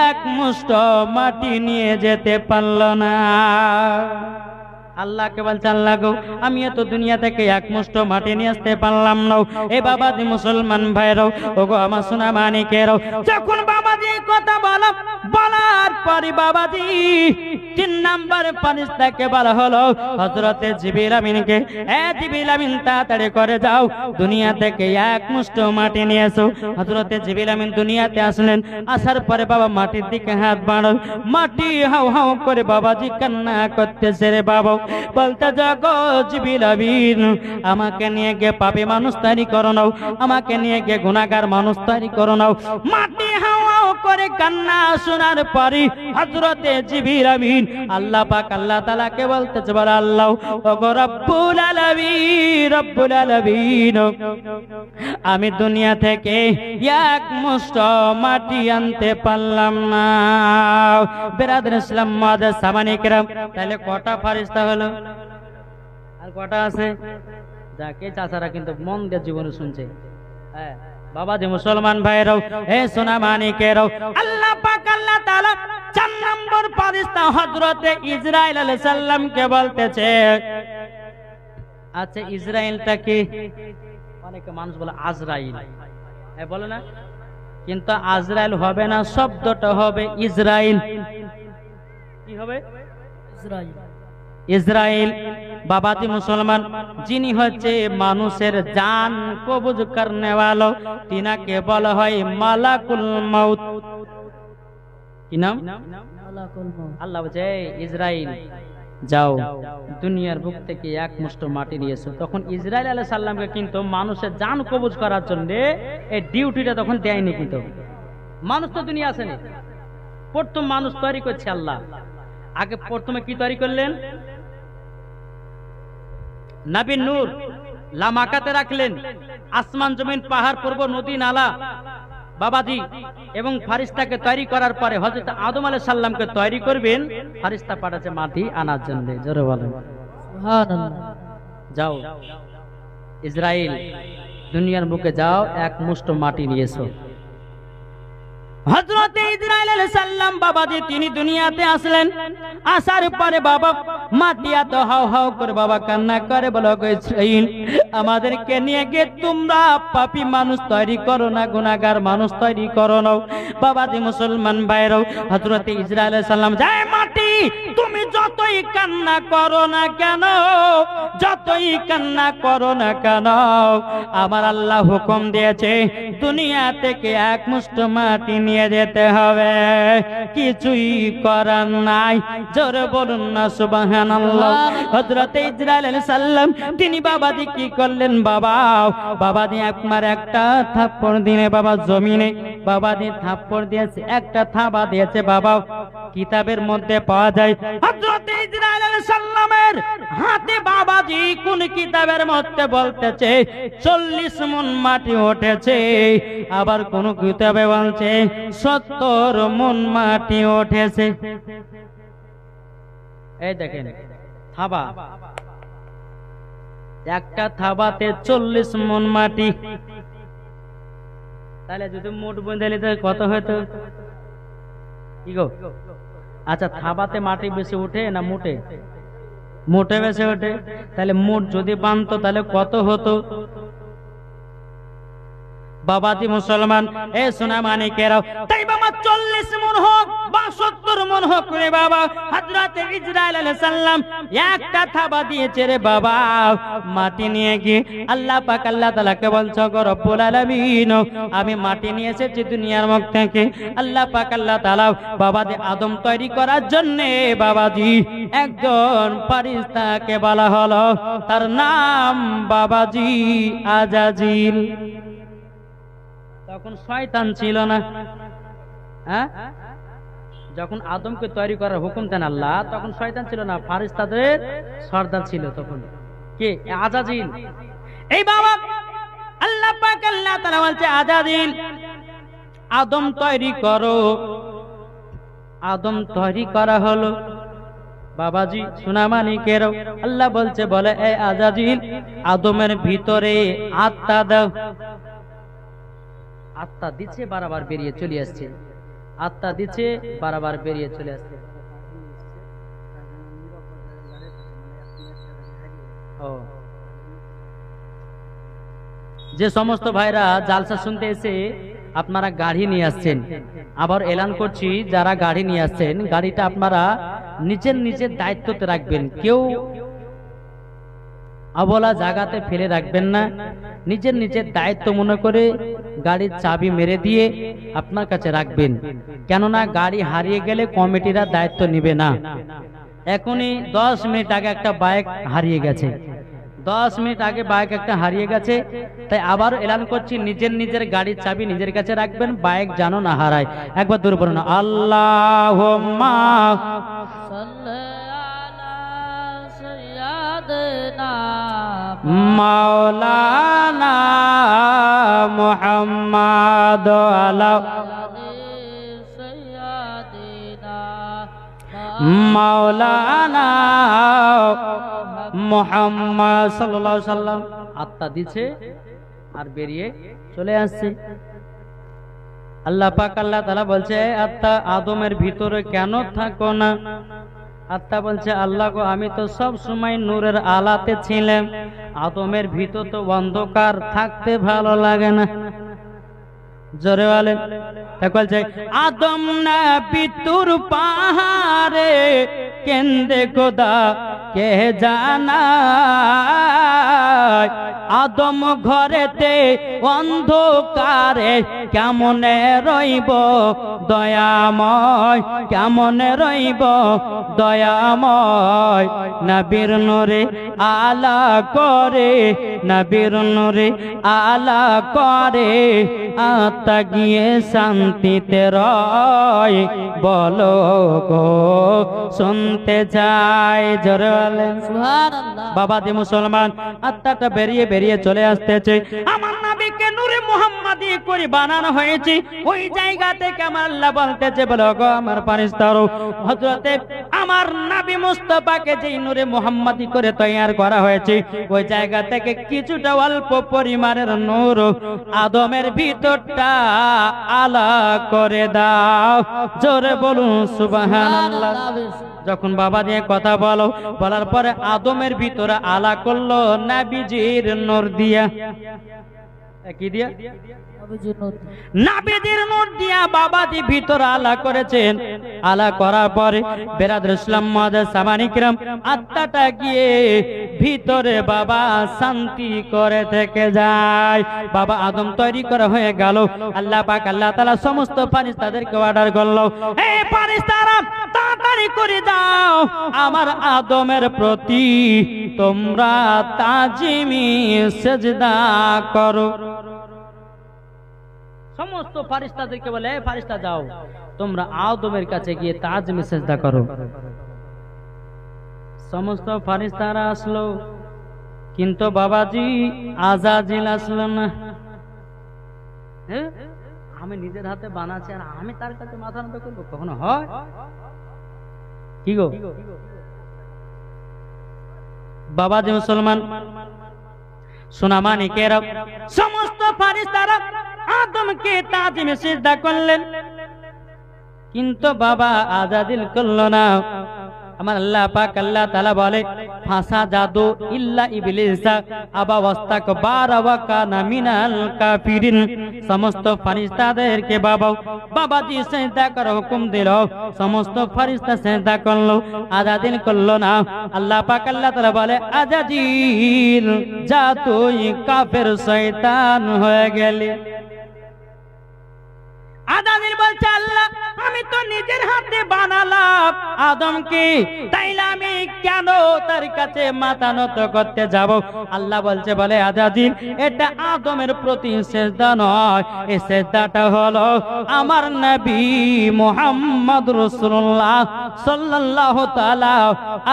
এক মুষ্ঠ মাটি নিয়ে যেতে পারল না। আল্লাহকে বলছে আল্লাহ গো আমি তো দুনিয়া থেকে এক মুষ্ঠ মাটি নিয়ে আসতে পারলাম না। এ বাবাজি মুসলমান ভাইরাও ওগো আমার সোনা মানিকেরাও, যখন বাবাজি কথা বলার পরে বাবাজি তিন নাম্বার ফেরেশতাকে বলা হলো হযরতে জিবরিল আমিনকে, এ জিবরিল আমিন তাড়াতাড়ি করে যাও দুনিয়া থেকে এক মুষ্ঠ মাটি নিয়ে এসো। হযরতে জিবরিল আমিন দুনিয়াতে আসলেন। আসার পরে বাবা মাটির দিকে হাত বাড়াল, মাটি হাউ হাউ করে বাবাজি কান্না করতেছে রে বাবা, বলতে যাগো জিবরিল আমিন আমাকে নিয়ে গিয়ে পাপী মানুষ তৈরি করো নাও, আমাকে নিয়ে গিয়ে গুনাহগার মানুষ তৈরি করো নাও। মাটি হাউ হাউ করে কান্না শোনার পরে হযরতে জিবরিল আমিন আল্লাহ পাক আল্লাহ তাআলাকে বলতেছে বলে আল্লাহ ওগো রব্বুল আলামিন, রব্বুল আলামিন আমি দুনিয়া থেকে এক মুষ্ঠ মাটি আনতে পারলাম না। বিরাদর ইসলাম মুআজ্জাজ সামানি কিরাম, তাহলে কটা ফেরেশতা হলো আর কটা আছে? যাকে চাচারা কিন্তু মন দিয়ে জীবনে শুনছে। হ্যাঁ বাবাজি মুসলমান ভাইরাও হে সোনা মানিকেরাও, আল্লাহ পাক আল্লাহ তাআলা চার নম্বর ফেরেশতা হযরতে ইসরাইল আলাইহিস সালামকে বলতেছে, আচ্ছা ইসরাইলটা কি? অনেকে মানুষ বলে আজরাইল, হ্যাঁ বলে না, কিন্তু আজরাইল হবে না, শব্দটা হবে ইসরাইল। কি হবে? ইসরাইল। ইসরাইল বাবাজি মুসলমান যিনি হচ্ছে মানুষের জান কবজ করনে वाला, তিনাকে বলা হয় মালাকুল মাউত। কি নাম? মালাকুল মাউত। আল্লাহ বলে ইসরাইল যাও দুনিয়ার বুক থেকে এক মুষ্ঠ মাটি নিয়ে এসো। তখন ইসরাইল আলাইহিস সালামকে কিন্তু মানুষের জান কবজ করার জন্য এই ডিউটিটা তখন দেয়নি, কিন্তু মানুষ তো দুনিয়া আসেনি, প্রথম মানুষ তৈরি করছে আল্লাহ। আগে প্রথমে কি তৈরি করলেন? নবী নূর লামাকাতে রাখলেন, আসমান জমিন পাহাড় পর্বত নদী নালা বাবাজি এবং ফারিস্তাকে তৈরি করার পরে হযরত আদম আলাইহিস সালামকে তৈরি করবেন। ফারিস্তা পাঠাচ্ছে মাটি আনার জন্য। জোরে বলেন সুবহানাল্লাহ। যাও ইসরাইল দুনিয়ার বুকে যাও এক মুষ্ঠ মাটি নিয়ে এসো। হযরত ইসরাইল আলাইহিস সালাম বাবাজি তিনি দুনিয়াতে আসলেন। আসার পরে বাবা মাটিয়া তো হাও হাও করে বাবা কান্না করে বলো গো ইসরাইল, আমাদেরকে নিয়ে গিয়ে তোমরা পাপী মানুষ তৈরি করো না, গুনাহগার মানুষ তৈরি করো না। বাবাজি মুসলমান ভাইরাও, হযরত ইসরাইল আলাইহিস সালাম যায় মাটি তুমি যতই কান্না করো না কেন, যতই কান্না করো না কেন, আমার আল্লাহ হুকুম দিয়েছে দুনিয়া থেকে এক মুষ্ঠ মাটি নিয়ে যেতে হবে, কিছুই করার নাই। জোরে বলুন না সুবহানাল্লাহ। হযরত ইসরাইল আলাইহিস সালাম তিনি বাবাজি কি করলেন, বাবাজি একবার একটা থাপ্পড় দিলে বাবা জমিনে, বাবাজি থাপ্পড় দিয়েছে, একটা থাবা দিয়েছে বাবা। কিতাবের মধ্যে পাওয়া যায় হযরত ইসরাইল আলাইহিস সালামের হাতে বাবাজি কোন কিতাবের মধ্যে বলতেছে 40 মণ মাটি উঠেছে, আবার কোন কিতাবে বলছে 70 মণ মাটি উঠেছে। এই দেখেন থাবা, একটা থাবাতে 40 মণ মাটি, তাহলে যদি মোট বন্ধে কত হতো কি গো? আচ্ছা থাবাতে মাটি বেশি উঠে না মোটে? মোটে বেশি ওঠে, তাহলে মোট যদি বানতো তাহলে কত হতো? বাবাজি মুসলমান এ সোনা মানিকেরাও, তাই বাবা 40 মণ হোক বা 70 মণ হোক রে বাবা, হযরত ইসরাইল আলাইহিস সালাম একটা থাবা দিয়েছে রে বাবা। মাটি নিয়ে গিয়ে আল্লাহ পাক আল্লাহ তাআলাকে বলছো গো রব্বুল আলামিন, আমি মাটি নিয়ে এসেছি দুনিয়ার মুখ থেকে। আল্লাহ পাক আল্লাহ তাআলা বাবাজি আদম তৈরি করার জন্য বাবাজি একজন ফেরেশতাকে বলা হলো, তার নাম বাবাজি আজাজিল। তখন শয়তান ছিল না, হ্যাঁ? যখন আদমকে তৈরি করার হুকুম দেন আল্লাহ, তখন শয়তান ছিল না, ফেরেশতাদের সর্দার ছিল তখন কে? আজাজিল। এই বাবা আল্লাহ পাক আল্লাহ তাআলা বলছে আজাজিল আদম তৈরি করো। আদম তৈরি করা হলো। বাবাজি সোনামানিকেরও আল্লাহ বলছে বলে এই আজাজিল আদমের ভিতরে আত্মা দাও। আত্মা দিচ্ছে বারবার বেরিয়ে চলে আসছে, আত্মা দিচ্ছে বারবার বেরিয়ে চলে আসছে। যে সমস্ত ভাইরা জালসা শুনতে এসে আপনারা গাড়ি নিয়ে আসছেন, আবার এলান করছি যারা গাড়ি নিয়ে আসছেন গাড়িটা আপনারা নিজের নিজের দায়িত্বতে রাখবেন, কেউ অবলা জায়গাতে ফেলে রাখবেন না, নিজের নিজের দায়িত্ব মনে করে গাড়ির চাবি মেরে দিয়ে আপনার কাছে রাখবেন। কেননা গাড়ি হারিয়ে গেলে কমিটিরা দায়িত্ব নিবে না। এখনই 10 মিনিট আগে একটা বাইক হারিয়ে গেছে, 10 মিনিট আগে বাইক একটা হারিয়ে গেছে, তাই আবার এলান করছি নিজের নিজের গাড়ির চাবি নিজের কাছে রাখবেন, বাইক যেন না হারায়। একবার দূর বলুন আল্লাহুম্মা মাওলানা মুহাম্মাদ আলা মাওলানা মুহাম্মদ সাল্লাল্লাহু আলাইহি সাল্লাম। আত্মা দিছে আর বেরিয়ে চলে আসছে। আল্লাহ পাক আল্লাহ তাআলা বলছে আত্মা আদমের ভিতরে কেন থাকো না? আত্মা বলছে আল্লাহ গো আমি তো সব সময় নূরের আলাতে ছিলাম, আদমের ভিতর তো অন্ধকার, থাকতে ভালো লাগে না। জোরে বলেন। বলছে আদম না পিতুর পাহাড়ে কেন্দে খোদা কে জানা, আদম ঘরেতে অন্ধকারে কেমনে রইব দয়াময়, কেমনে রইব দয়াময়। নবীর নূরে আলা করে, নবীর নূরে আলা করে, আত্মা গিয়ে শান্তিতে রয়, বলো গো শুনতে চাই। জোরে বলেন সুবহানাল্লাহ। বাবা দি মুসলমান আত্মাটা বেরিয়ে বেরিয়ে চলে আসতেছে। আমার নবীকে নূরে মুহাম্মাদি করে বানানো হয়েছে, ওই জায়গা থেকে আমার আল্লাহ বলতেছে বলো গো আমার ফেরেশতারা হযরতে আমার নবী মুস্তাফাকে যেই নূরে মুহাম্মাদি করে তৈয়ার করা হয়েছে ওই জায়গা থেকে কিছুটা অল্প পরিমাণের নূর আদমের ভিতরটা আলা করে দাও। জোরে বলুন সুবহানাল্লাহ। যখন বাবা দিয়ে কথা বলো, বলার পরে আদমের ভিতরে আলা করলো নবীজির নূর দিয়া। কি দিয়া? নাবিদের নূর দিয়া বাবাজি ভিতরে আলা করেছেন। আলা করার পরে বেরাদর ইসলাম মুআজ্জাজ সামানী কিরাম আত্মাটা গিয়ে ভিতরে বাবা শান্তি করে থেকে যায়। বাবা আদম তৈরি করা হয়ে গেল। আল্লাহ পাক আল্লাহ তাআলা সমস্ত ফেরেশতাদেরকে অর্ডার করলো, হে ফেরেশতারা তাড়াতাড়ি করে দাও, আমার আদমের প্রতি তোমরা তাজিমি সেজদা করো। সমস্ত ফেরেশতাদেরকে বলে, হে ফেরেশতা যাও, তোমরা আদমের কাছে গিয়ে তাজিমি সেজদা করো। সমস্ত ফেরেশতারা আসলো, কিন্তু বাবাজি আজাজিল আসলো না। আমি নিজের হাতে বানাচ্ছি আর আমি তার কাছে মাথা নত করবো, কখনো হয়? কি গো বাবাজি মুসলমান সোনামানিকেরা, সমস্ত ফেরেশতারা আদমকে তাজিমে সিজদা করলেন, কিন্তু বাবা আজাজিল করলো না। আমার আল্লাহ পাক আল্লাহ তাআলা বলে, ফাসাজাদু ইল্লা ইবলিসা আবা ওয়াস্তাকবারা ওয়া কানা মিনাল কাফিরিন। সমস্ত ফেরেশতাদেরকে বাবাজি সিজদা করার হুকুম দিল, সমস্ত ফেরেশতা সিজদা করলো, আজাজিল করলো না। আল্লাহ পাক আল্লাহ তাআলা বলে, আজাজিল যা তুই কাফের শয়তান হয়ে গেলি। আজাজিল বলছে, আল্লাহ আমি তো নিজের হাতে বানালাম আদমকে, তাইলে আমি কেন তার কাছে মাথা নত করতে যাব? আল্লাহ বলছে, বলে আজাজিল এটা আদমের প্রতি সিজদা নয়, এই সিজদাটা হলো আমার নবী মুহাম্মদ রাসূলুল্লাহ সাল্লাল্লাহু তাআলা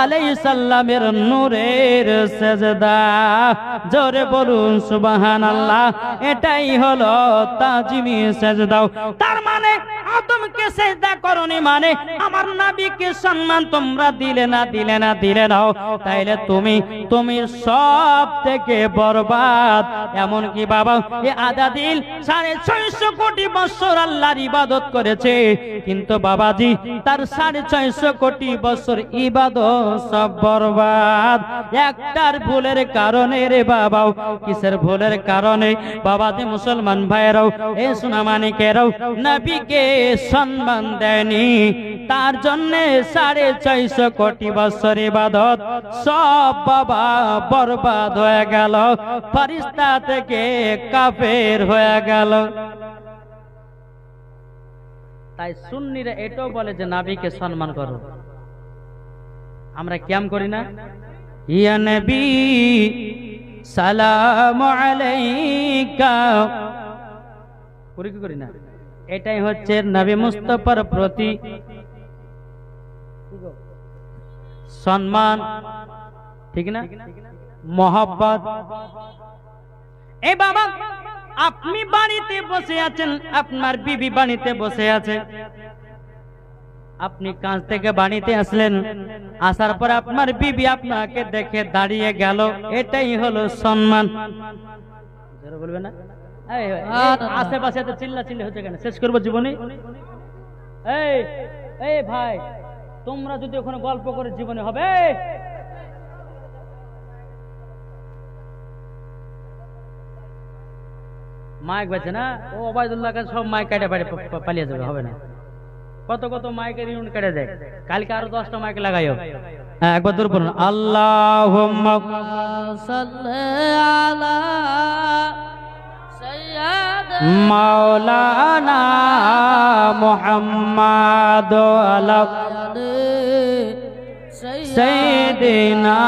আলাইহি সাল্লামের নূরের সিজদা। জোরে বলুন সুবহানাল্লাহ। এটাই হলো তাজিমি সিজদা। তার মানে আদমকে সিজদা করনি মানে আমার নবীকে সম্মান তোমরা দিলে না। তাইলে তুমি সব থেকে বরবাদ। এমন কি বাবা এই আজাজিল 650 কোটি বছর আল্লাহর ইবাদত করেছে, কিন্তু বাবাজি তার 650 কোটি বছর ইবাদত সব বরবাদ একটার ভুলের কারণে রে বাবা। কিসের ভুলের কারণে? বাবাজি মুসলমান ভাইরাও, এ সোনামানিকেরাও, নবীকে সম্মান দেয়নি, তার জন্য 650 কোটি বছর ইবাদত সব বাবা বরবাদ হয়ে গেল, ফেরেশতা থেকে কাফের হয়ে গেল। তাই সুন্নিরা এটাও বলে যে নবীকে সম্মান করো। আমরা কেমন করি না? ইয়া নবী সালামু আলাইকা করি না? এটাই হচ্ছে নবী মুস্তাফার প্রতি সম্মান, ঠিক না? মহব্বত। এই বাবা আপনি বাড়িতে বসে আছেন, আপনার বিবি বাড়িতে বসে আছে, আপনি কাজ থেকে বাড়িতে আসলেন, আসার পর আপনার বিবি আপনাকে দেখে দাঁড়িয়ে গেল, এটাই হলো সম্মান। বলবে না? আশেপাশে তো চিল্লাচিল্লি হচ্ছে কেন? শেষ করবো জীবনে। এই ভাই, তোমরা যদি ওখানে গল্প করে জীবনে হবে, মাইক বাজছে না, ও ওবায়দুল্লাহ কাছে সব মাইক কাটে পালিয়ে যাবে, হবে না। কত মাইকের ইউনিট কেটে যায়, কালকে আরো 10টা মাইক লাগাইও। হ্যাঁ, একবার দূর পড়ুন, আল্লাহুম্মা সাল্লি আলা মাওলানা মুহাম্মাদ আলা সাইয়্যিদিনা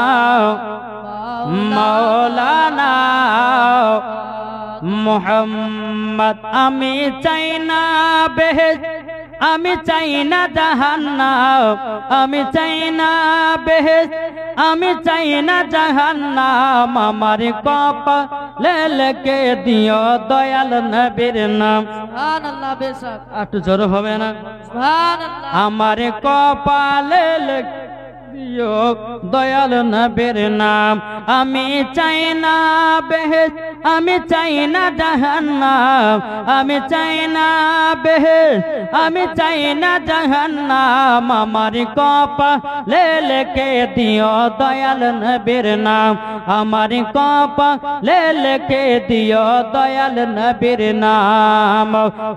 মাওলানা মুহাম্মদ। আমি চাই না বেহেশত, আমি চাই না জাহান্নাম, আমি চাই না বেহেশত, আমি চাই না জাহান্নাম। আমার কপালে লিখে দিও দয়াল নবীর নাম। সুবহানাল্লাহ বেশক একটু জোর হবে না? সুবহানাল্লাহ আমার কপালে লিখে দিও দয়াল নবীর নাম। আমি চাই না বেহেশত, আমি চাই না জাহান্নাম, আমি চাই না বেহেশত, আমি চাই না জাহান্নাম। আমার কপালে লিখে দিও দয়াল নবীর নাম। আমার কপালে লিখে দিও দয়াল নবীর নাম।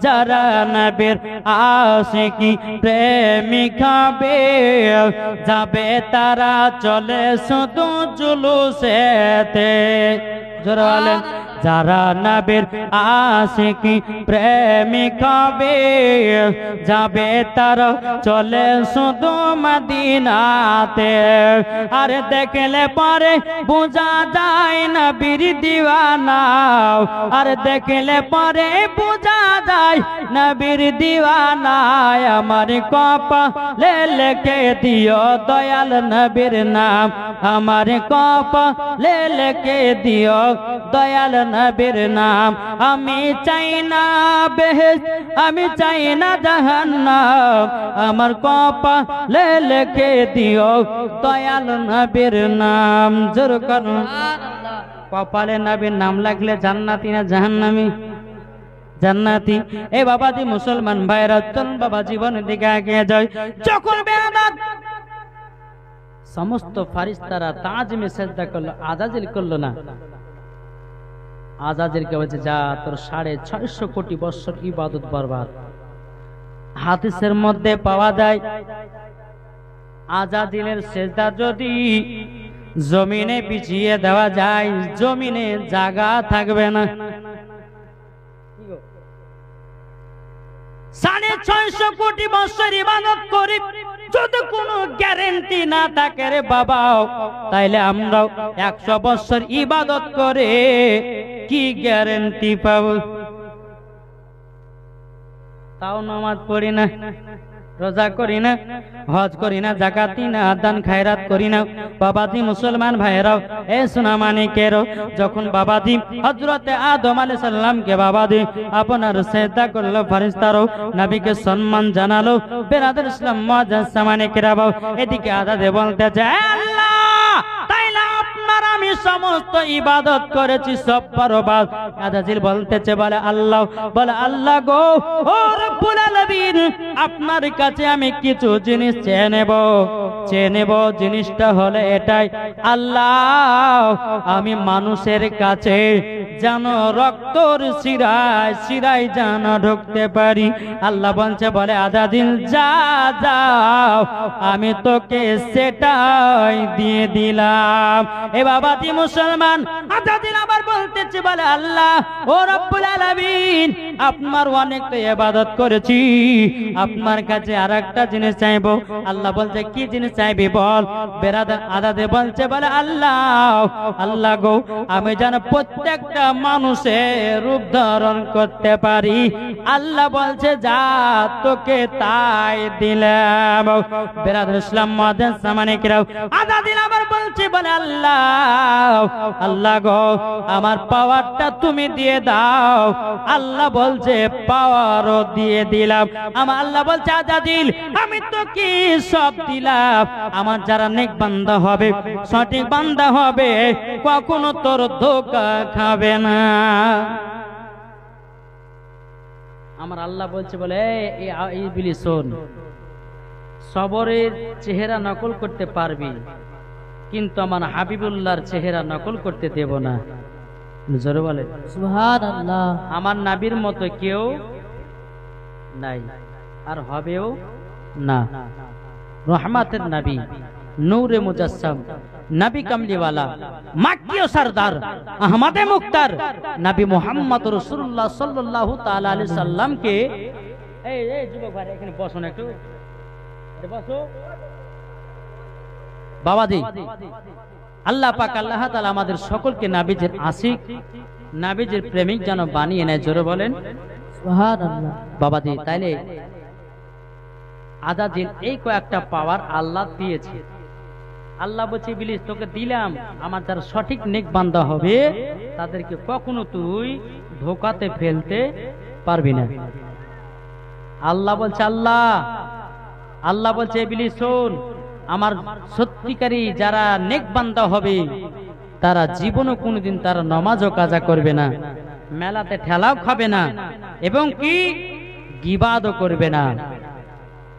যারা নবীর আশিকি প্রেমিক হবে, যাবে তারা চলে শুধু জুলুসেতে। জোরে বলেন, যারা নবীর আশিকি প্রেমিক হবে, যাবে তারা চলে শুধু মদিনাতে। আর দেখলে পরে বোঝা যায় নবীর দিওয়ানা, আর দেখলে পরে বোঝা যায় নবীর দিওয়ানা। আমার কপালে লিখে দিও দয়াল নবীর নাম। আমার কপালে লিখে দিও দয়াল নবীর নাম। আমি চাই না বেহেশত, আমি চাই না জাহান্নাম। আমার কপালে লিখে দিও দয়াল নবীর নাম। জোর করুন, সুবহানাল্লাহ কপালে নবীর নাম লাগলে জান্নাতি না জাহান্নামী? জান্নাতি। এ বাবাজি মুসলমান ভাইরা, চল বাবা জীবনের দিকে এগিয়ে যায়। যখন বেয়াদত সমস্ত ফারিস্তারা তাজমে সেজদা করলো, আজাজিল করলো না। আজাজিলকে বলছে, যা তোর 650 কোটি বছর ইবাদত বরবাদ। হাদিসের মধ্যে পাওয়া যায় আজাজিলের সেজদা যদি জমিনে বিছিয়ে দেওয়া যায়, জমিনে জায়গা থাকবে না। 650 কোটি বছর ইবাদত করি, যদি কোনো গ্যারেন্টি না থাকে রে বাবা, তাইলে আমরাও 100 বছর ইবাদত করে কি গ্যারেন্টি পাবো? তাও নামাজ পড়ি না, রোজা করি না, হজ করি না, যাকাত দিই না, দান খায়রাত করি না। বাবাজি মুসলমান ভাইরাও, এ সোনা মানিকেরও, যখন বাবাজি হযরতে আদম আলাইহিস সালামকে বাবাজি আপনার সেজদা করলো, ফেরেশতারও নবীকে সম্মান জানালো। বেরাদার ইসলাম মুআজ্জাজ মানিকেরাও, এদিকে আদাদে বলতে চায়, আল্লাহ তাইলে আপনার আমি সমস্ত ইবাদত করেছি সব বরবাদ। আজাজিল বলতেছে, বলে আল্লাহ, বলে আল্লাহ গো, ও রব্বুল আলামিন, আপনার কাছে আমি কিছু জিনিস চেয়ে নেব। জিনিসটা হলে এটাই, আল্লাহ আমি মানুষের কাছে যেন রক্তর শিরায় যেন ঢুকতে পারি। আল্লাহ বলছে, বলে আজাজিল যাও, আমি তোকে সেটাই দিয়ে দিলাম। এ বাবাজি মুসলমান, আজাজিল আবার বলতেছে, বলে আল্লাহ ও রব্বুল আলামিন, আপনার অনেক তো ইবাদত করেছি, আপনার কাছে আরেকটা জিনিস চাইবো। আল্লাহ বলছে, কি জিনিস চাইবি বল? বেরাদার আদাদে বলছে, বলে আল্লাহ গো, আমি যেন প্রত্যেকটা মানুষের রূপ ধারণ করতে পারি। আল্লাহ বলছে, যা তোকে তাই দিলাম। বেরাদার ইসলাম মুআজ্জাজ মানিকেরাও, আজাজিল আবার বলছে, বলে আল্লাহ গো, আমার পাওয়ারটা তুমি দিয়ে দাও। আল্লাহ বলছে, পাওয়ারও দিয়ে দিলাম। আমার আল্লাহ বলছে, আজাজিল আমি তো কি সব দিলাম। আমার যারা নেক বান্দা হবে, সঠিক বান্দা হবে, কখনো তোর ধোঁকা খাবে না। আমার আল্লাহ বলছে, বলে এই বিলি শোন, সবরের চেহারা নকল করতে পারবি, কিন্তু আমার হাবিবুল্লাহর চেহারা নকল করতে দেব না। জোরে বলে সুবহানাল্লাহ। আমার নবীর মতো কেউ নাই, আর হবেও না। রহমাতের নবী, নূরে মুজাসসাম, নবী কামলিওয়ালা, মাক্কি ও সরদার, আহমদে মুক্তার নবী মুহাম্মদ রাসূলুল্লাহ সাল্লাল্লাহু তাআলা আলাইহি সাল্লামকে, এই যুবক ভাই এখানে বসুন, একটু বসো বাবাজি। আল্লাহ পাক আল্লাহ তাআলা আমাদের সকলকে নবীজির আশিক, নবীজির প্রেমিক যেন বানিয়ে নেয়। জোরে বলেন সুবহানাল্লাহ। বাবাজি, তাইলে আজাজিল, এই কয়েকটা পাওয়ার আল্লাহ দিয়েছে। আল্লাহ বলছে ইবলিস তোকে দিলাম, আমার যারা সঠিক নেক বান্দা হবে তাদেরকে কখনো তুই ধোকাতে ফেলতে পারবি না। আল্লাহ বলছে আল্লাহ বলছে ইবলিস শোন, আমার সত্যিকারী যারা নেক বান্দা হবে তারা জীবনও কোনোদিন তারা নামাজও কাজা করবে না, মেলাতে ঠেলাও খাবে না, এবং কি গিবাদও করবে না।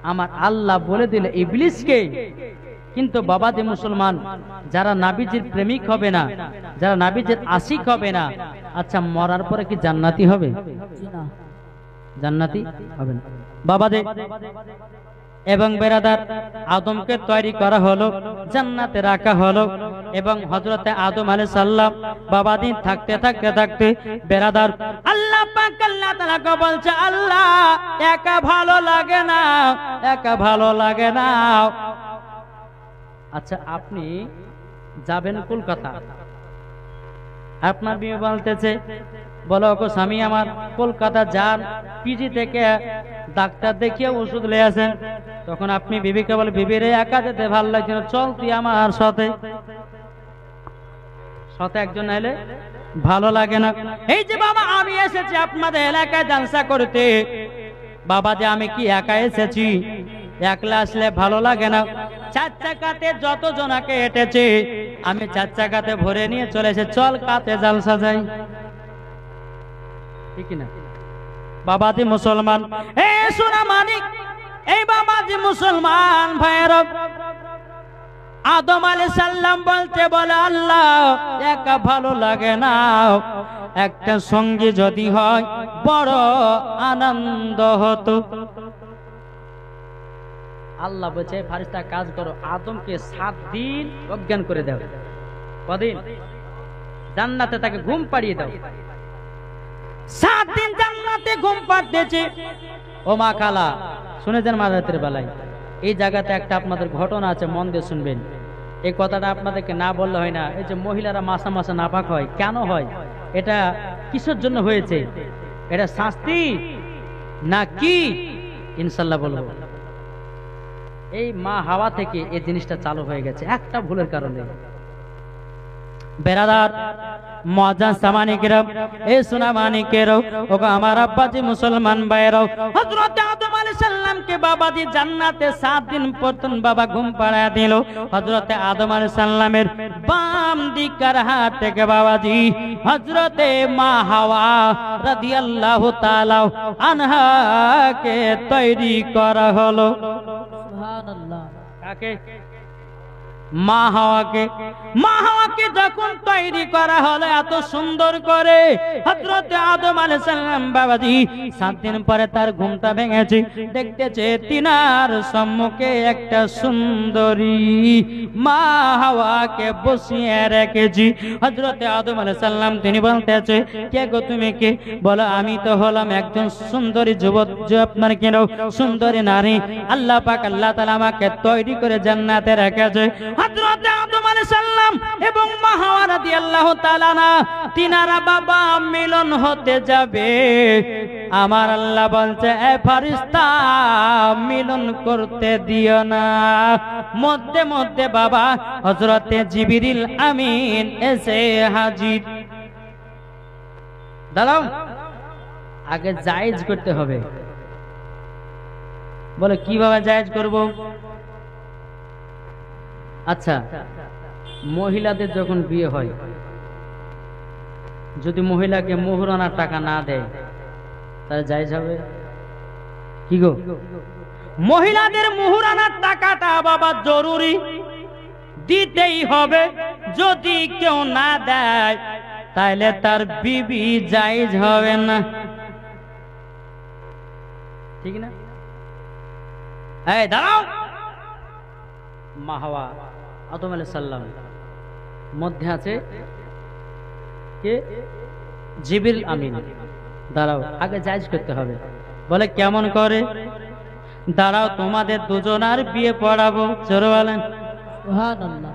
আমার আল্লাহ বলে দিলে ইবলিসকে। কিন্তু বাবাজি মুসলমান, যারা নাবিজির প্রেমিক হবে না, যারা নাবিজির আশিক হবে না, আচ্ছা মরার পরে কি জান্নাতি হবে? জান্নাতি হবে না বাবাজি। এবং বেরাদার, আদমকে তৈরি করা হলো, জান্নাতে রাখা হলো, এবং হযরতে আদম আলাইহিস সালাম বাবাদিন থাকতে থাকতে থাকতে বেরাদার আল্লাহ পাক আল্লাহ তাআলা কে বলছে আল্লাহ একা ভালো লাগে না, একা ভালো লাগে না। আচ্ছা আপনি যাবেন কলকাতা, আপনার বিয়ে বলতেছে বলো ওগো স্বামী আমার কলকাতা যান, পিজি থেকে ডাক্তার দেখিয়ে ওষুধ নিয়ে আসেন। তখন আপনি বিবিকে বলে বিবি রে একা যেতে ভালো লাগছে না, চল তুই আমার সাথে। সাথে একজন এলে ভালো লাগে না। এই যে বাবা আমি এসেছি আপনাদের এলাকায় জালসা করতে, বাবা যে আমি কি একা এসেছি, একলা আসলে ভালো লাগে না। চার চাকাতে যত জনাকে হেঁটেছে আমি চার চাকাতে ভরে নিয়ে চলে এসে চল কাতে জালসা যাই, ঠিক না বাবাজি মুসলমান? এ সোনা মানিক, এই বাবাজি মুসলমান ভাইয়ের, আদম আলাইহিস সালাম বলতে বলে আল্লাহ একা ভালো লাগে না, একটা সঙ্গী যদি হয় বড় আনন্দ হতো। আল্লাহ বলছে ফারিস্তা কাজ করো, আদমকে 7 দিন অজ্ঞান করে দাও। কদিন? জান্নাতে তাকে ঘুম পাড়িয়ে দাও। 7 দিন জান্নাতে ঘুম পাড়তেছে। ও মা খালা শুনেছেন মাঝরাতের বেলায় এই জায়গাতে একটা আপনাদের ঘটনা আছে, মন দিয়ে শুনবেন। এই কথাটা আপনাদেরকে না বললে হয় না। এই যে মহিলারা মাসে মাসে নাপাক হয়, কেন হয়? এটা কিসের জন্য হয়েছে? এটা শাস্তি না কি? ইনশাল্লাহ বলবো। এই মা হাওয়া থেকে এই জিনিসটা চালু হয়ে গেছে একটা ভুলের কারণে। বেরাদার মজা সামানিকেরাও, এই সোনা মানিকেরাও, ওগো আমার আব্বাজি মুসলমান ভাইরাও, হযরত আদম আলাইহিস সালামকে বাবাজি জান্নাতে 7 দিন পর্যন্ত বাবা ঘুম পাড়ায় দিল। হযরত আদম আলাইহিস সালামের বাম দিকের হাত থেকে বাবাজি হযরতে মা হাওয়া রাদিয়াল্লাহু তাআলা আনহাকে তৈরি করা হলো। সুবহানাল্লাহ। কাকে? মা হাওয়াকে। মা হাওয়াকে যখন তৈরি করা হলো এত সুন্দর করে, হযরত আদম আলাইহিস সালাম বাবাজি 7 দিন পরে তার ঘুমটা ভেঙেছে, দেখতেছে তিনার সম্মুখে একটা সুন্দরী মা হাওয়াকে বসিয়ে রেখেছি। হযরত আদম আলাইহিস সালাম তিনি বলতেছে কে গো তুমি কে? বলো আমি তো হলাম একজন সুন্দরী যুবক, যে আপনার কেন সুন্দরী নারী আল্লাহ পাক আল্লাহ তাআলা আমাকে তৈরি করে জান্নাতে রেখেছে। হযরত আদম আলাইহিস সালাম এবং মা হাওয়া রাদিয়াল্লাহু তাআলা না তিনারা বাবা মিলন হতে যাবে। আমার আল্লাহ বলছে এ ফেরেশতা মিলন করতে দিও না। মধ্যে মধ্যে বাবা হযরতে জিবরিল আমিন এসে হাজির। দাঁড়াও, আগে জায়েজ করতে হবে। বলে কিভাবে জায়েজ করব? আচ্ছা মহিলাদের যখন বিয়ে হয়, যদি মহিলাকে মোহরানার টাকা না দেয় তাহলে জায়েজ হবে কি গো? মহিলাদের মোহরানার টাকাটা বাবা জরুরি, দিতেই হবে। যদি কেউ না দেয় তাহলে তার বিবি জায়েজ হবে না, ঠিক না? এই দাঁড়াও, মা হাওয়া আদম আলাইহিস সালাম মধ্যে আছে কে? জিবরিল আমিন। দাঁড়াও, আগে জায়েজ করতে হবে। বলে কেমন করে? দাঁড়াও তোমাদের দুজনার বিয়ে পড়াবো। জোরে বলেন সুবহানাল্লাহ।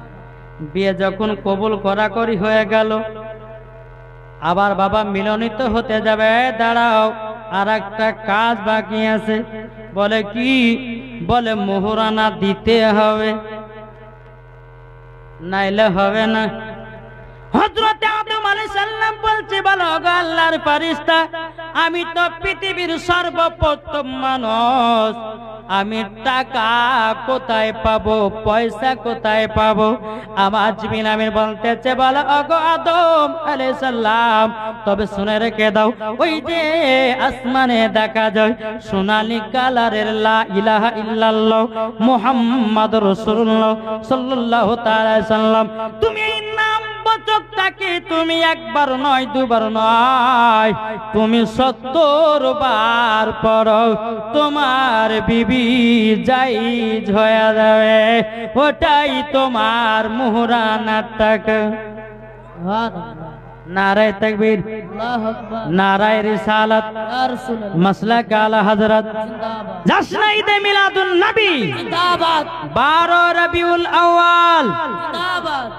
বিয়ে যখন কবুল করাকরি হয়ে গেল, আবার বাবা মিলনিত হতে যাবে। দাঁড়াও আর একটা কাজ বাকি আছে। বলে কি? বলে মোহরানা দিতে হবে, নাইলে হবে না। হযরত আদম আলাইহিস সালাম বলছে, বলো গো আল্লাহর ফেরেশতা, আমি তো পৃথিবীর সর্বপ্রথম মানুষ, আমি টাকা কোথায় পাবো, পয়সা কোথায় পাবো? আমার জিবরিল আমিন বলতেছে, বলো গো আদম আলাইহিস সালাম, তবে শুনে রেখে দাও, ওই যে আসমানে দেখা যায় সোনালী কালারের লা ইলাহা ইল্লাল্লাহ মুহাম্মাদুর রাসূলুল্লাহ সাল্লাল্লাহু তাআলা আলাইহি সাল্লাম, তুমি এই নাম বচকটাকে তুমি একবার নয় দুবার নয়, তুমি 70 বার পড়ো, তোমার বিবি জায়েজ হয়ে যাবে, ওটাই তোমার মোহরানার টাকা। সুবহানাল্লাহ। নারায়ে তাকবীর, আল্লাহু আকবার। নারায়ে রিসালাত, ইয়া রাসূলুল্লাহ মাসলাক আলা হযরত। জিন্দাবাদ জশ্ন ঈদে মিলাদুন নবী, জিন্দাবাদ 12 রবিউল আউয়াল। জিন্দাবাদ।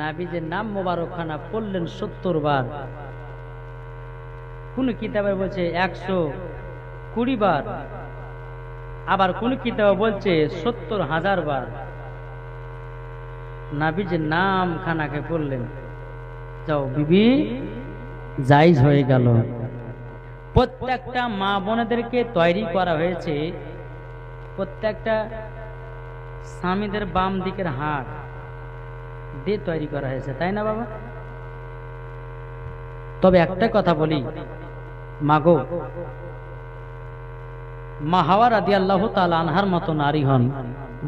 নবীজির নাম মোবারকখানা পড়লেন 70 বার। কোন কিতাবে বলছে 120 বার, আবার কোন কিতাবে বলছে 70,000 বার নবীজির নাম খানাকে পড়লেন। যাও বিবি জায়েজ হয়ে গেল। প্রত্যেকটা মা বোনেদেরকে তৈরি করা হয়েছে, প্রত্যেকটা স্বামীদের বাম দিকের হাত দিয়ে তৈরি করা হয়েছে, তাই না বাবা? তবে একটা কথা বলি, মাগো, মা হাওয়া রাদিয়াল্লাহু তাআলা আনহার মতো নারী হন,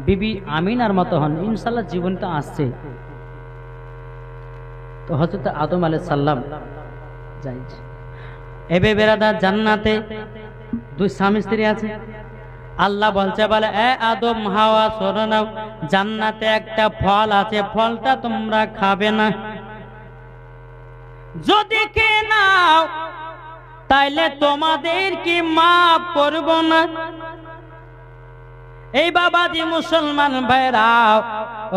বিবি আমিনার মতো হন, ইনশাআল্লাহ জীবনটা আসছে। তো হযরত আদম আলাইহিস সালাম জায়েজ। এবে বেরাদার, জান্নাতে দুই স্বামী স্ত্রী আছে। আল্লাহ বলছে, বলে এ আদম হাওয়া শোনো নাও, জান্নাতে একটা ফল আছে, ফলটা তোমরা খাবে না, যদি খেয়ে নাও তাইলে তোমাদের কি মাফ করব না। এই বাবাজি মুসলমান ভাইরাও,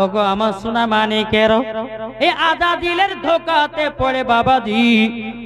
ওগো আমার সোনা মানিকেরও, এই আজাদিলের ধোকাতে পড়ে বাবাজি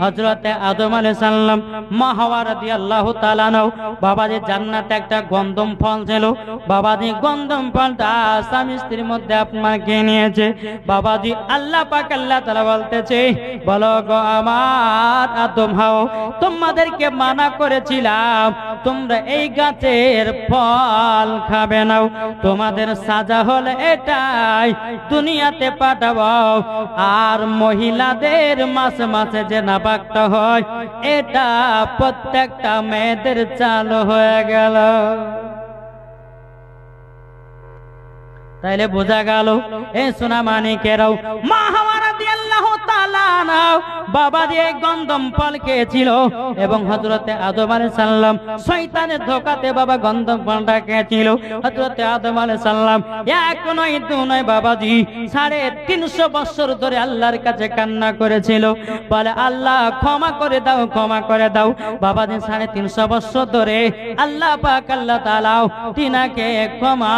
হযরতে আদম আলাইহিস সালাম, মা হাওয়া রাদিয়াল্লাহু তাআলা নাও, বাবাজি জান্নাতে একটা গন্ধম ফল ছিল, বাবাজি গন্ধম ফলটা স্বামী স্ত্রীর মধ্যে আপনাকে নিয়েছে। বাবাজি আল্লাহ পাক আল্লাহ তাআলা বলতেছে, বলো গো আমার আদম হাওয়া, তোমাদেরকে মানা করেছিলাম তোমরা এই গাছের ফল খাবে না, তোমাদের সাজা হলে এটাই, দুনিয়াতে পাঠাবো, আর মহিলাদের মাসে মাসে যে নাপাকটা হয় এটা প্রত্যেকটা মেয়েদের চালু হয়ে গেল। তাইলে বোঝা গেল, এ সোনা মানিকেরাও, মা হাওয়া রাদিয়াল্লাহু তাআলা নাও বাবা যে গন্ধম ফল খেয়েছিল, এবং হযরতে আদম আলাইহিস সালাম শয়তানের ধোঁকাতে বাবা গন্ধম ফলটা খেয়েছিল। হযরতে আদম আলাইহিস সালাম এক নয় দু নয় বাবাজি 350 বছর ধরে আল্লাহর কাছে কান্না করেছিল, বলে আল্লাহ ক্ষমা করে দাও, ক্ষমা করে দাও। বাবাজি 350 বছর ধরে আল্লাহ পাক আল্লাহ তাআলা তিনাকে ক্ষমা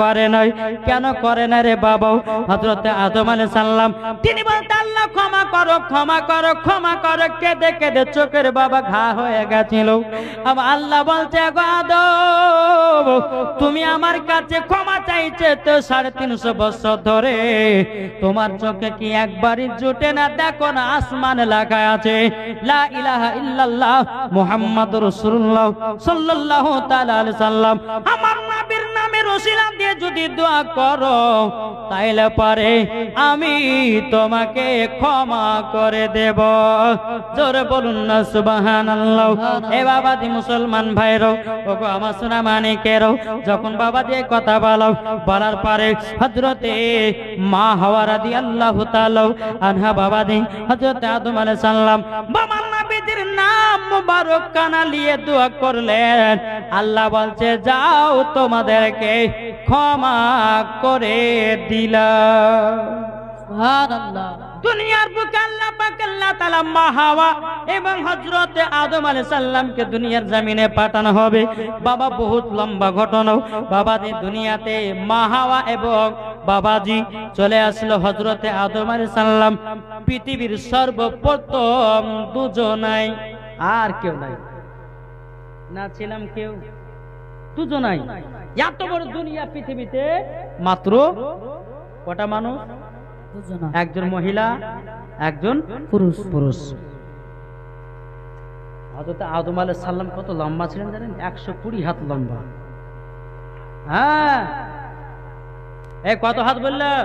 করে নাই। কেন করে না রে বাবা? হযরতে আদম আলাইহিস সালাম তিনি বলতে, আল্লাহ ক্ষমা করো, ক্ষমা করো, ক্ষমা করো, কেঁদে কেঁদে চোখের বাবা ঘা হয়ে গেছিল। আবার আল্লাহ বলছে, গো আদম তুমি আমার কাছে ক্ষমা চাইছে তো 350 বছর ধরে, তোমার চোখে কি একবারই জুটে না? দেখো না আসমানে লেখা আছে লা ইলাহা ইল্লাল্লাহ মুহাম্মাদুর রাসূলুল্লাহ সাল্লাল্লাহু তাআলা আলাইহি সাল্লাম। আমার নবীর নামের ওসিলা দিয়ে যদি দোয়া করো তাইলে পারে আমি তোমাকে ক্ষমা করে দেব। জোরে বলুন না সুবহানাল্লাহ। এ বাবাজি মুসলমান ভাইরো, ওগো আমার সোনা মানিকেরও, যখন বাবাজি কথা বলো, বলার পরে হযরতে মা হাওয়া রাদিয়াল্লাহু তাআলা আনহা বাবাজি হযরতে আদম আলাইহিস সালাম বাবার নবীর নাম মুবারক কানা নিয়ে দোয়া করলেন। আল্লাহ বলছে, যাও তোমাদেরকে ক্ষমা করে দিলাম। সুবহানাল্লাহ। দুনিয়ার বুকে আল্লাহ পাক আল্লাহ তাআলা মা হাওয়া এবং হযরতে আদম আলাইহিস সালামকে দুনিয়ার জমিনে পাঠানো হবে। বাবা বহুত লম্বা ঘটনা। বাবাজি দুনিয়াতে মা হাওয়া এবং বাবাজি চলে আসলো হযরতে আদম আলাইহিস সালাম। পৃথিবীর সর্বপ্রথম দুজনাই, আর কেউ নাই, না ছিলাম কেউ, দুজনাই। এত বড় দুনিয়া পৃথিবীতে মাত্র কটা মানুষ? দুজন। একজন মহিলা, একজন পুরুষ। পুরুষ। হযরত আদম আলাইহিস সালাম কত লম্বা ছিলেন জানেন? 120 হাত লম্বা। হ্যাঁ, এই কত হাত বললেন?